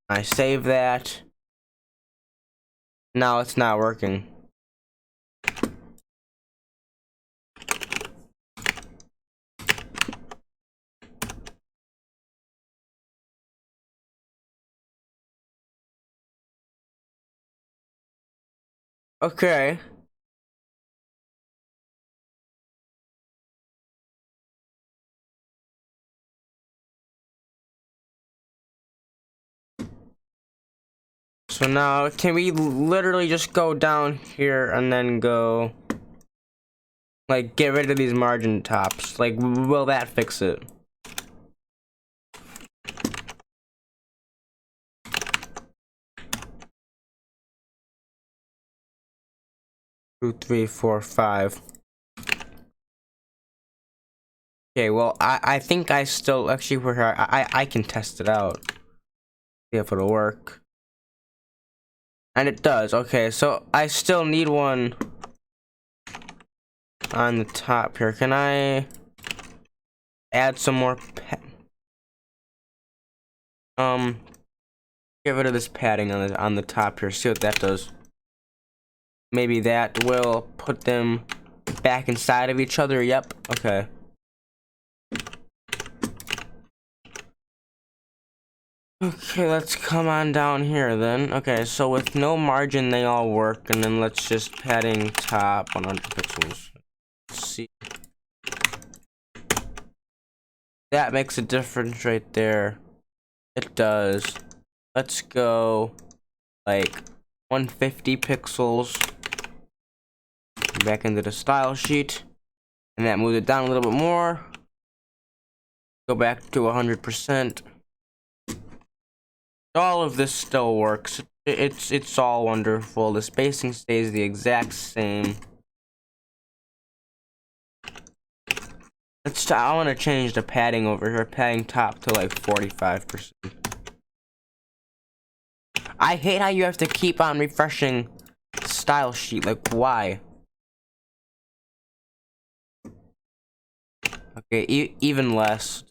I save that. Now it's not working. Okay. So now, can we literally just go down here and then go, like, get rid of these margin tops? Like, will that fix it? Two, three, four, five. Okay, well, I think I still, actually, I can test it out. See if it'll work. And it does. Okay, so I still need one on the top here. Can I add some more get rid of this padding on the top here. See what that does. Maybe that will put them back inside of each other. Yep. Okay. Okay, let's come on down here then. Okay, so with no margin, they all work. And then let's just padding top 100 pixels. Let's see. That makes a difference right there. It does. Let's go like 150 pixels. Back into the style sheet. And that moves it down a little bit more. Go back to 100%. All of this still works. It's all wonderful. The spacing stays the exact same. I want to change the padding over here. Padding top to like 45%. I hate how you have to keep on refreshing style sheet. Like, why? Okay, even less.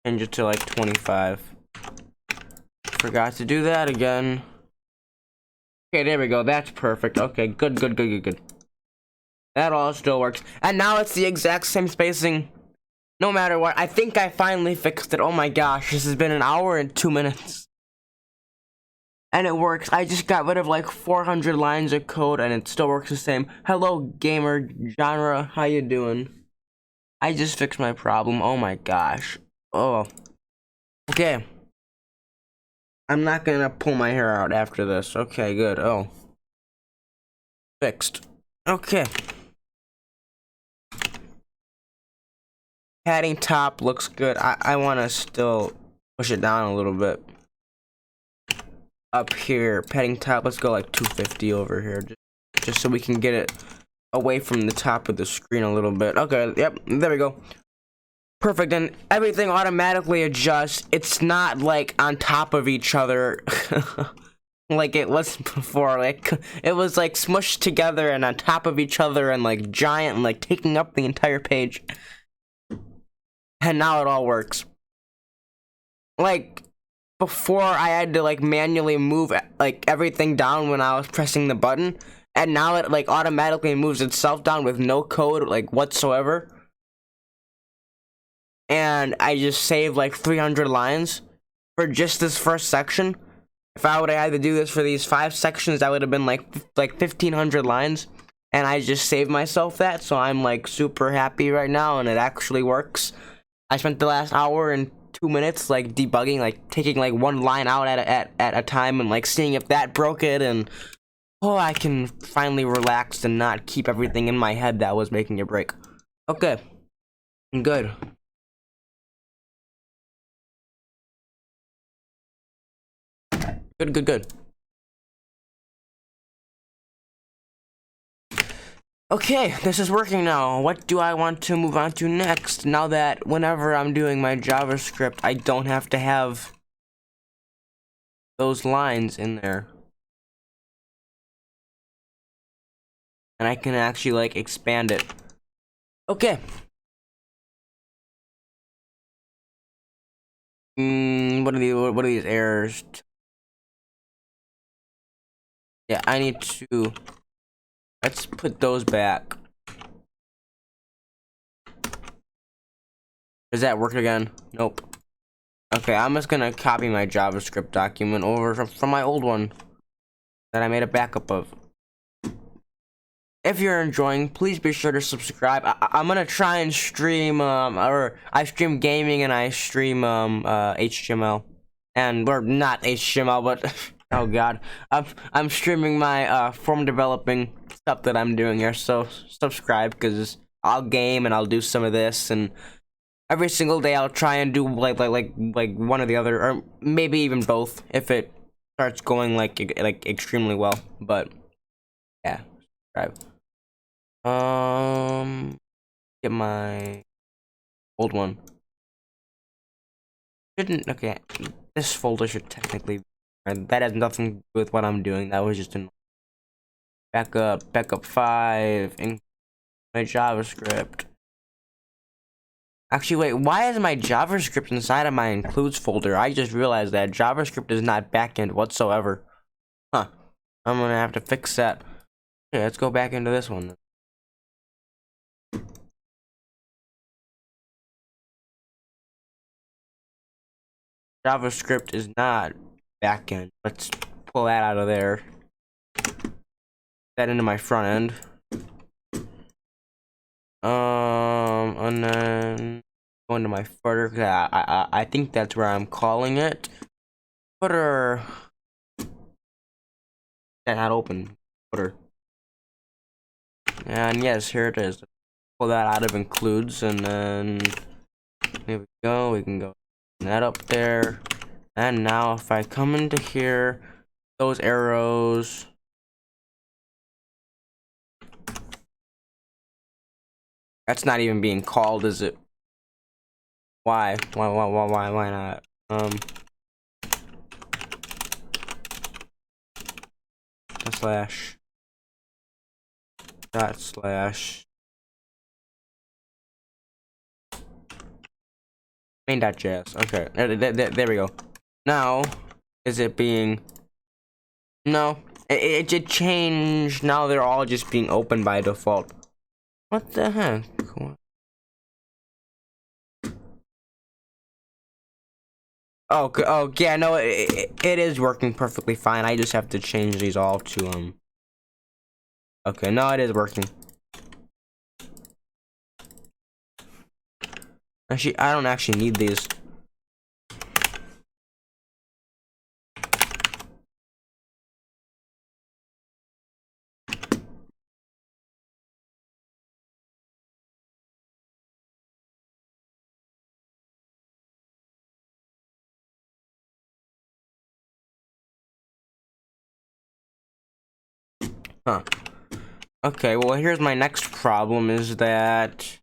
Change it to like 25. Forgot to do that again. Okay, there we go. That's perfect. Okay, good. That all still works. And now it's the exact same spacing. No matter what. I think I finally fixed it. Oh my gosh, this has been an hour and 2 minutes. And it works. I just got rid of like 400 lines of code and it still works the same. Hello, gamer genre. How you doing? I just fixed my problem. Oh my gosh. Oh. Okay. I'm not gonna pull my hair out after this. Okay, good. Oh. Fixed. Okay. Padding top looks good. I wanna still push it down a little bit. Up here, padding top, let's go like 250 over here. Just so we can get it away from the top of the screen a little bit. Okay, yep, there we go. Perfect, and everything automatically adjusts. It's not like on top of each other like it was before. Like it was like smushed together and on top of each other and like giant and like taking up the entire page. And now it all works. Like before I had to like manually move like everything down when I was pressing the button, and now it like automatically moves itself down with no code like whatsoever. And I just saved like 300 lines for just this first section. If I would have had to do this for these 5 sections, that would have been like 1,500 lines. And I just saved myself that, so I'm like super happy right now, and it actually works. I spent the last hour and 2 minutes like debugging, like taking like one line out at a time and like seeing if that broke it, and oh, I can finally relax and not keep everything in my head that was making it break. Okay, good. Good. Okay, this is working now. What do I want to move on to next? Now that whenever I'm doing my JavaScript, I don't have to have those lines in there. And I can actually like expand it. Okay. What are these errors? Yeah, I need to. Let's put those back. Does that work again? Nope. Okay, I'm just gonna copy my JavaScript document over from my old one that I made a backup of. if you're enjoying, please be sure to subscribe. I'm gonna try and stream or I stream gaming and I stream HTML, and or not HTML, but oh god, I'm streaming my form developing stuff that I'm doing here. So subscribe, because I'll game and I'll do some of this, and every single day I'll try and do like one or the other, or maybe even both if it starts going like extremely well. But yeah, subscribe. Get my old one. Shouldn't, okay. This folder should technically, that has nothing to do with what I'm doing. That was just an backup 5, in my JavaScript. Actually, wait, why is my JavaScript inside of my includes folder? I just realized that JavaScript is not backend whatsoever. Huh. I'm gonna have to fix that. Okay, let's go back into this one. JavaScript is not backend. Let's pull that out of there. That into my front end. And then go into my footer. I think that's where I'm calling it. Footer. That not open. Footer. And yes, here it is. Pull that out of includes, and then here we go. We can go that up there. And now if I come into here, those arrows. That's not even being called, is it? Why? Why not? Slash. Dot slash. Main.js. Okay. There we go. Now, is it being... No. It changed. Now they're all just being open by default. What the heck? Oh, yeah, no, it is working perfectly fine. I just have to change these all to, Okay, no, it is working. Actually, I don't actually need these. Huh. Okay, well, here's my next problem, is that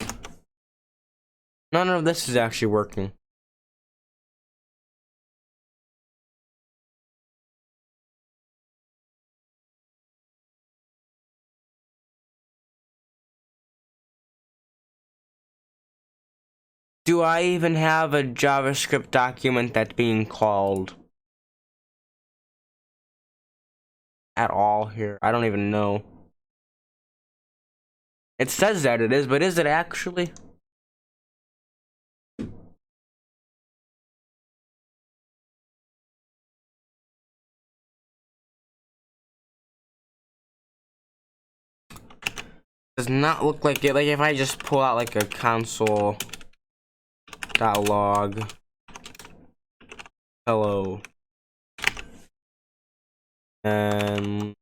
none of this is actually working. Do I even have a JavaScript document that's being called at all here? I don't even know. It says that it is, but is it actually? Does not look like it. Like, if I just pull out like a console.log hello, and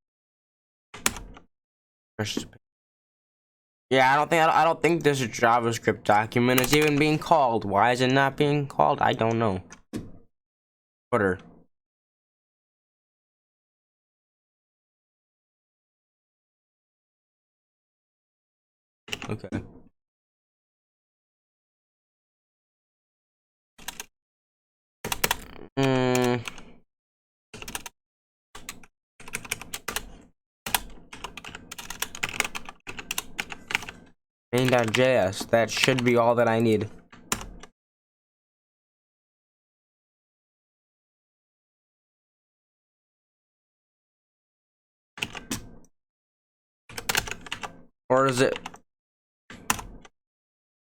yeah, I don't think this JavaScript document is even being called. Why is it not being called? I don't know. Footer. Okay. Main.js. That should be all that I need. Or is it?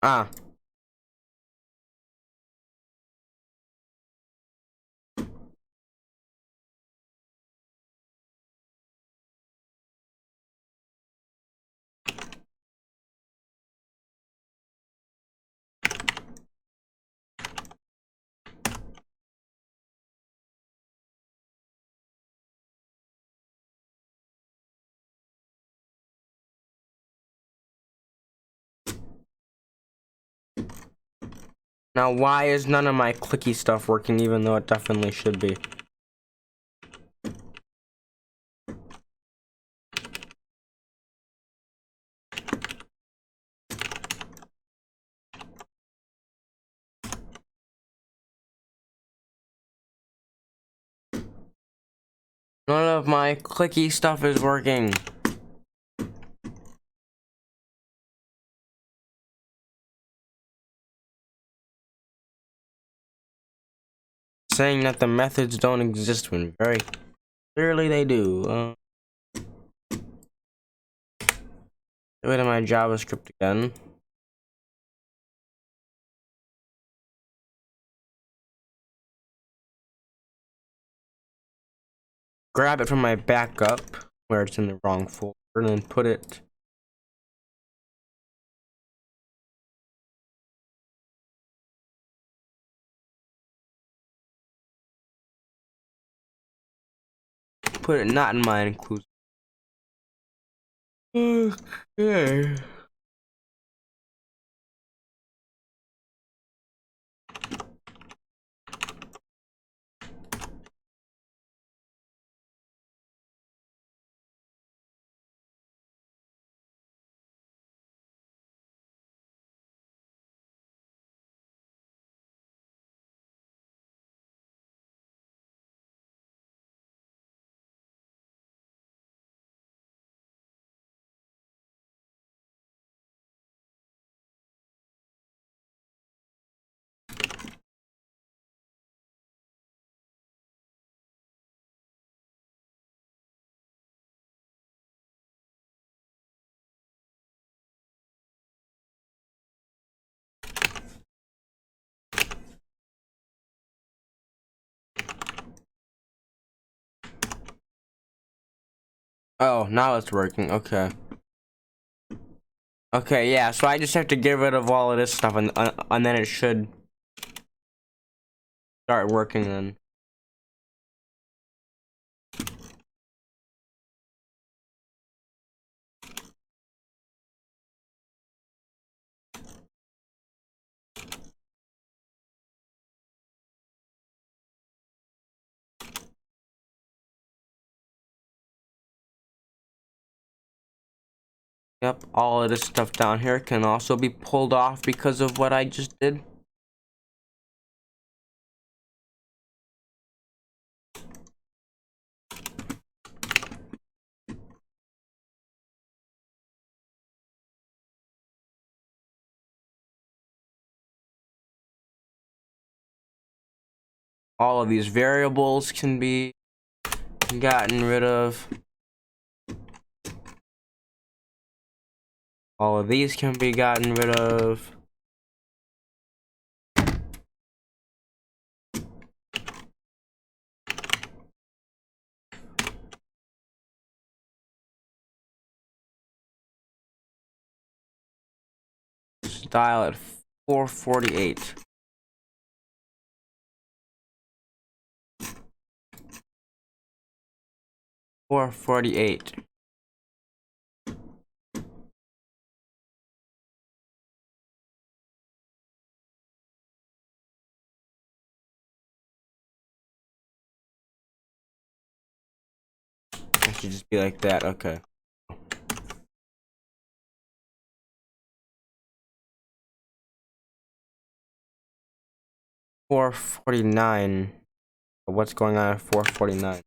Ah. Now, why is none of my clicky stuff working, even though it definitely should be? None of my clicky stuff is working. Saying that the methods don't exist when very clearly they do. Get rid of my JavaScript again. Grab it from my backup, where it's in the wrong folder, and then put it. Put it not in my inclusive. Okay. Oh, now it's working. Okay. Okay, yeah. So I just have to get rid of all of this stuff, and then it should start working. Then. Yep, all of this stuff down here can also be pulled off because of what I just did. All of these variables can be gotten rid of. All of these can be gotten rid of. Style at 448. Four 48. It should just be like that. Okay. 449. What's going on at 449?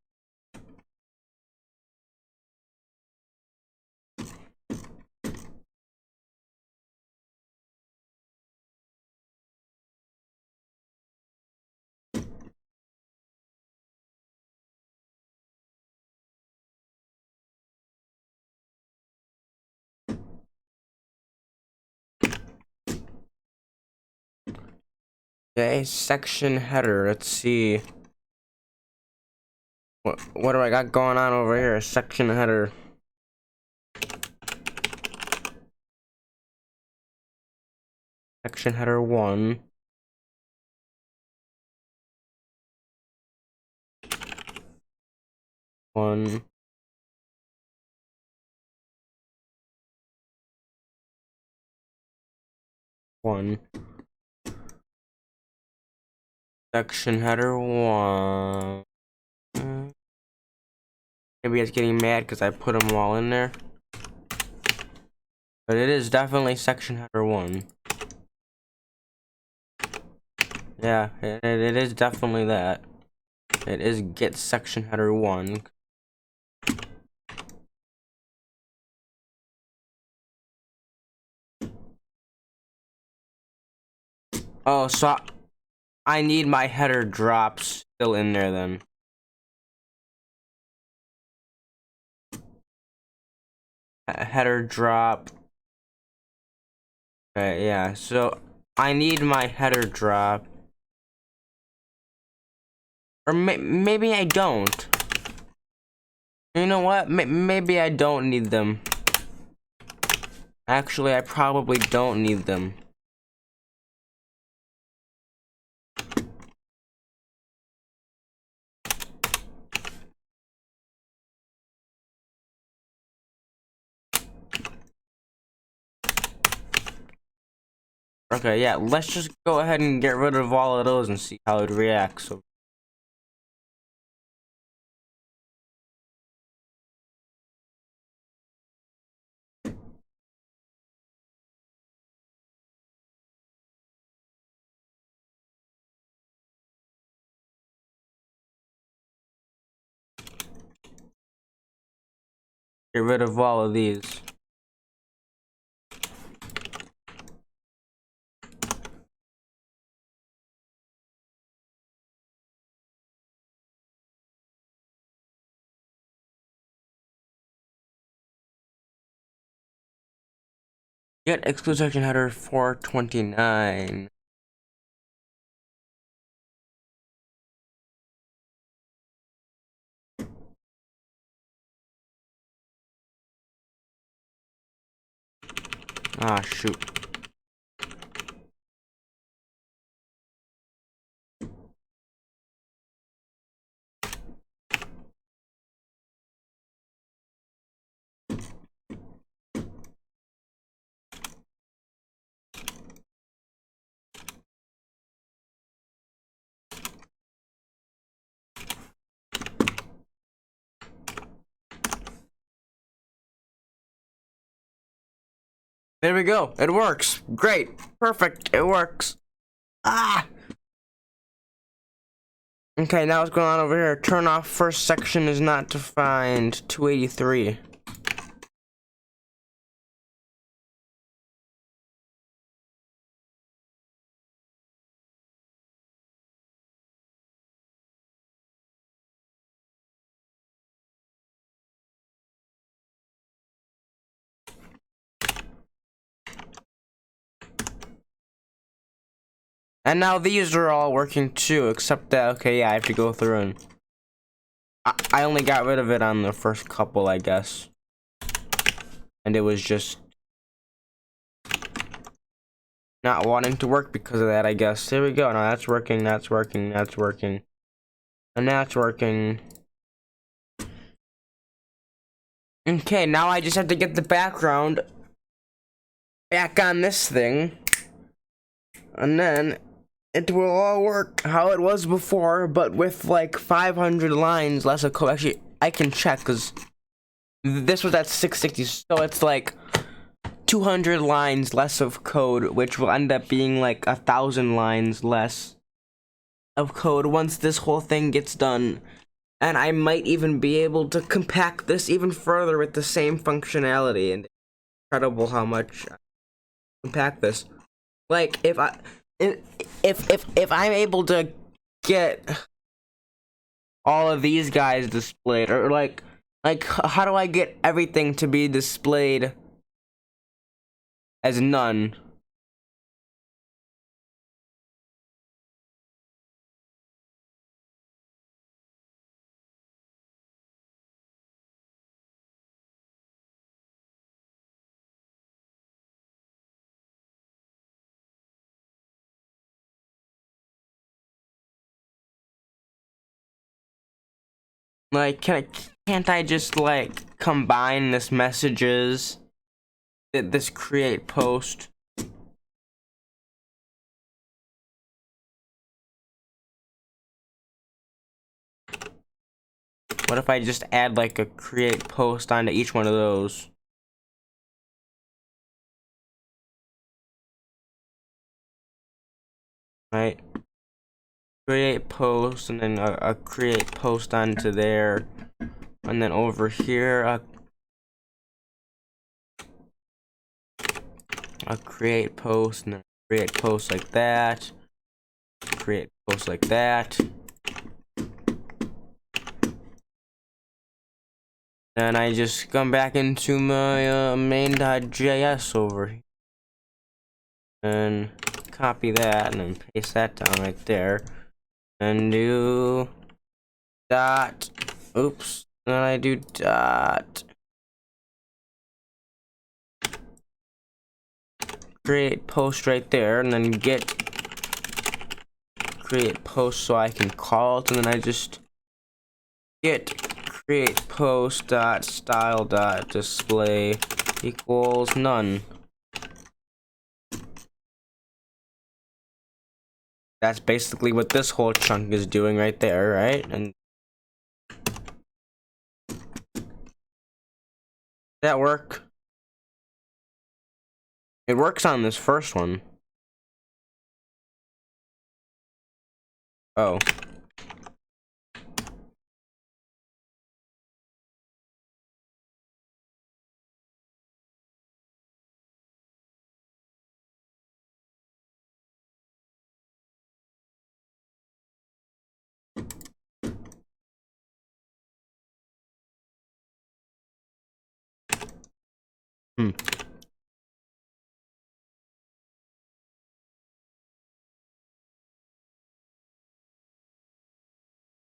Okay, section header. Let's see. What do I got going on over here? Section header. Section header 1. One. One. section header 1. Maybe it's getting mad because I put them all in there. But it is definitely section header 1. Yeah, it is definitely that. It is get section header 1. Oh, so I need my header drops still in there then. Header drop. Okay, yeah, so I need my header drop. Or maybe I don't. You know what? Maybe I don't need them. Actually, I probably don't need them. Okay, yeah, let's just go ahead and get rid of all of those and see how it reacts. So get rid of all of these. Get exclude section header 429. Ah, shoot. There we go. It works. Great. Perfect. It works. Ah! Okay, now what's going on over here? Turn off first section is not defined. 283. And now these are all working too, except that, okay, yeah, I have to go through and I only got rid of it on the first couple, I guess. And it was just not wanting to work because of that, I guess. There we go. Now that's working, that's working, that's working. And that's working. Okay, now I just have to get the background back on this thing. And then it will all work how it was before, but with like 500 lines less of code. Actually, I can check because this was at 660, so it's like 200 lines less of code, which will end up being like 1,000 lines less of code once this whole thing gets done. And I might even be able to compact this even further with the same functionality. And it's incredible how much I compact this. Like if I'm able to get all of these guys displayed, or like how do I get everything to be displayed as none? Like, can't I just like combine this messages, this create post? What if I just add like a create post onto each one of those? Right? Create post, and then a create post onto there, and then over here a create post, and then create post like that, create post like that. Then I just come back into my main.js over here and copy that and then paste that down right there and do dot, oops, then I do dot create post right there, and then get create post so I can call it, and then I just get create post dot style dot display equals none. That's basically what this whole chunk is doing right there, right? And that work? It works on this first one. Oh. Hmm.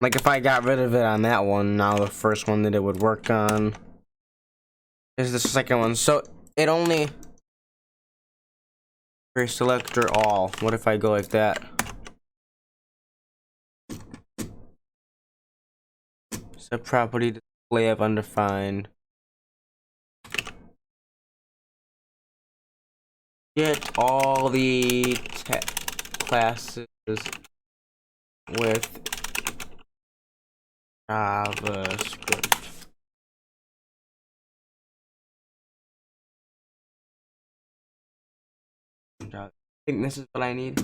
Like if I got rid of it on that one, now the first one that it would work on is the second one. So it only selector all. What if I go like that? Set property display of undefined. Get all the classes with JavaScript. I think this is what I need.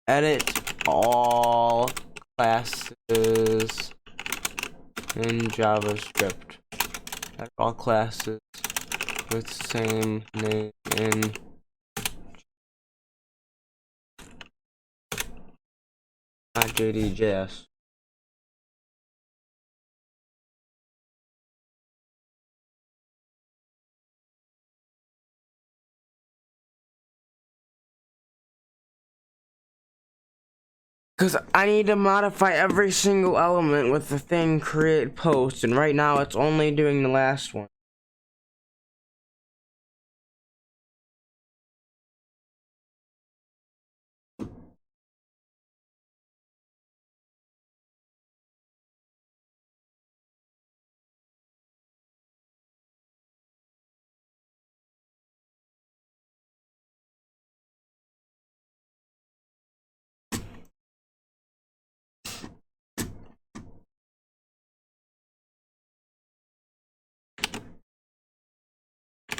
Edit all classes in JavaScript. Edit all classes with same name in JDJS. Because I need to modify every single element with the thing create post, and right now it's only doing the last one.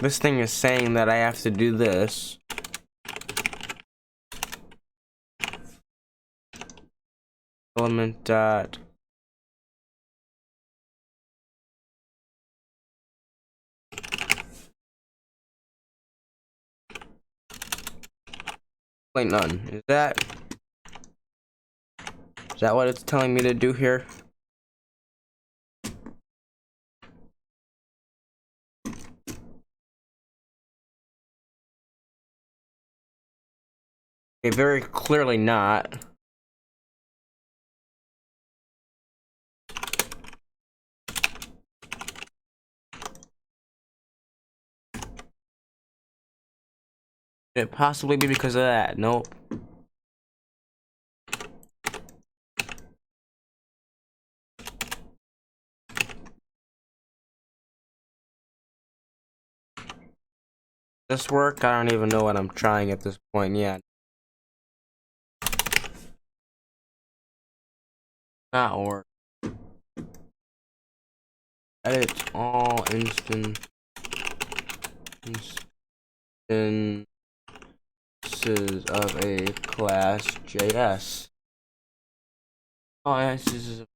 This thing is saying that I have to do this. Element dot. Wait, none. Is that what it's telling me to do here? Okay, very clearly not. Could it possibly be because of that? Nope. This work? I don't even know what I'm trying at this point yet. not work. Edit all instances of a class JS. All instances of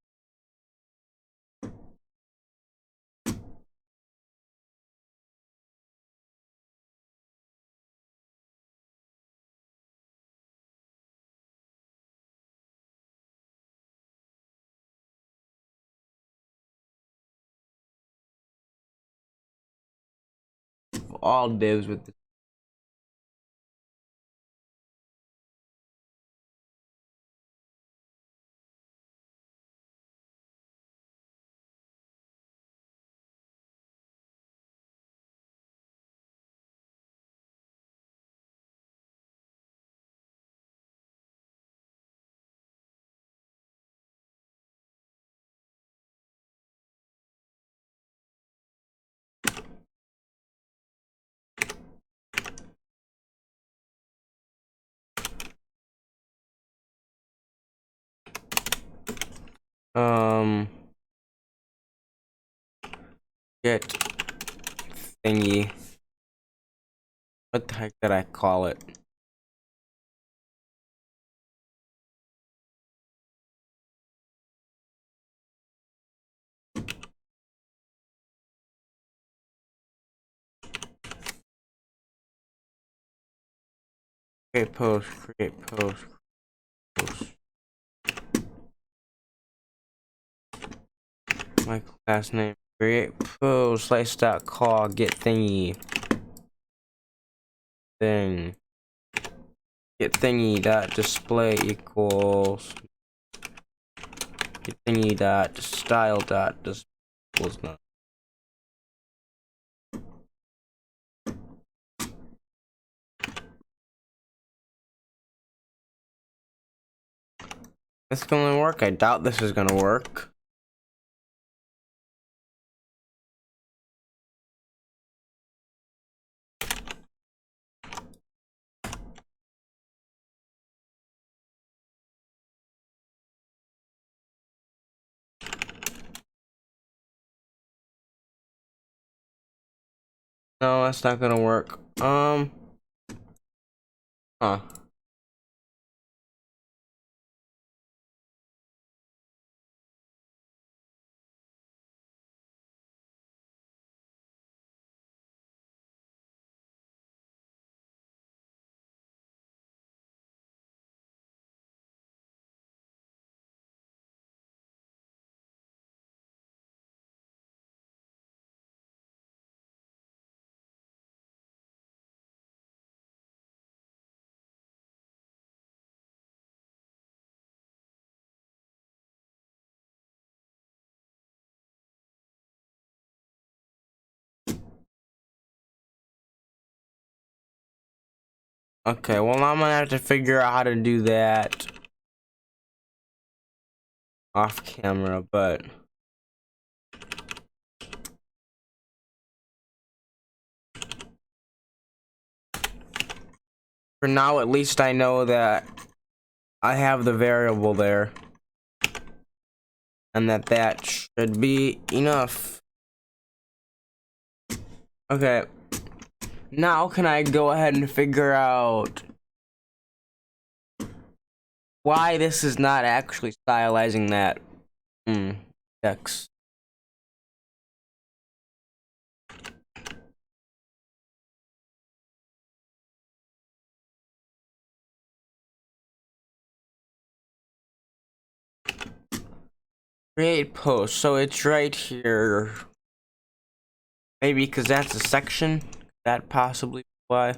all divs with the get thingy. What the heck did I call it? Create post, create post, post. My class name. Create post, slice.call, get thingy. Thing. Get thingy dot display equals get thingy dot style dot display equals none. This is gonna work. I doubt this is gonna work. No, that's not gonna work. Huh. Okay, well I'm gonna have to figure out how to do that off camera, but for now at least I know that I have the variable there and that should be enough. Okay, now can I go ahead and figure out why this is not actually stylizing that text? Create post, so it's right here. Maybe because that's a section. That possibly why.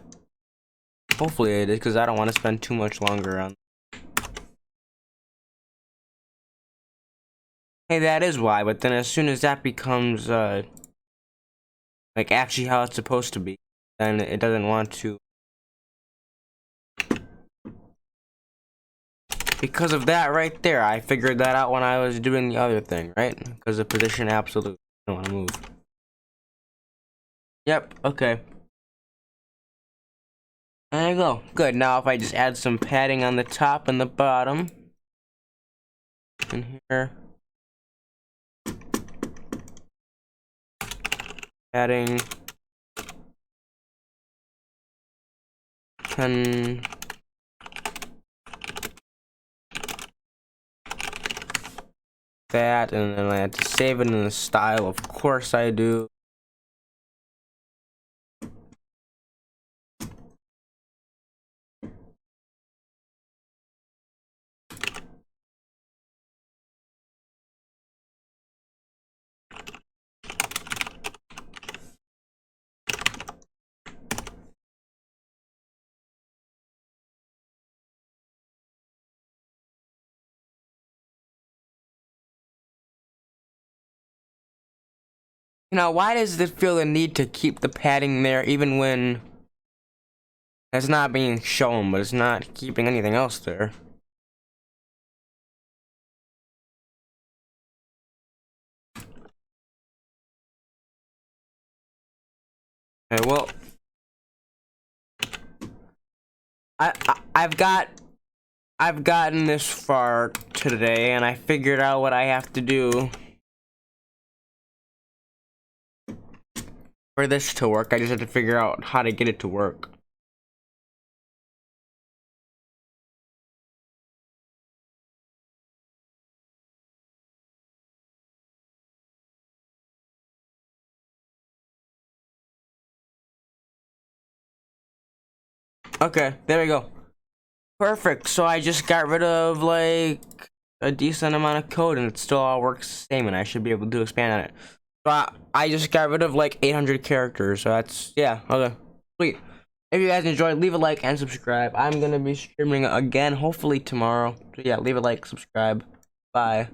Hopefully it is, because I don't want to spend too much longer on. Hey, that is why, but then as soon as that becomes like actually how it's supposed to be, then it doesn't want to. Because of that right there, I figured that out when I was doing the other thing, right? Because of position absolute. I don't want to move. Yep, okay. There you go. Good. Now if I just add some padding on the top and the bottom. in here. Adding 10 that, and then I have to save it in the style, of course I do. You know, why does it feel the need to keep the padding there even when it's not being shown, but it's not keeping anything else there? Okay, well, I've gotten this far today, and I figured out what I have to do for this to work. I just have to figure out how to get it to work. Okay, there we go. Perfect. So I just got rid of like a decent amount of code, and it still all works the same, and I should be able to expand on it. So I just got rid of like 800 characters. So that's, yeah, okay, sweet. If you guys enjoyed, leave a like and subscribe. I'm gonna be streaming again, hopefully tomorrow. So yeah, leave a like, subscribe. Bye.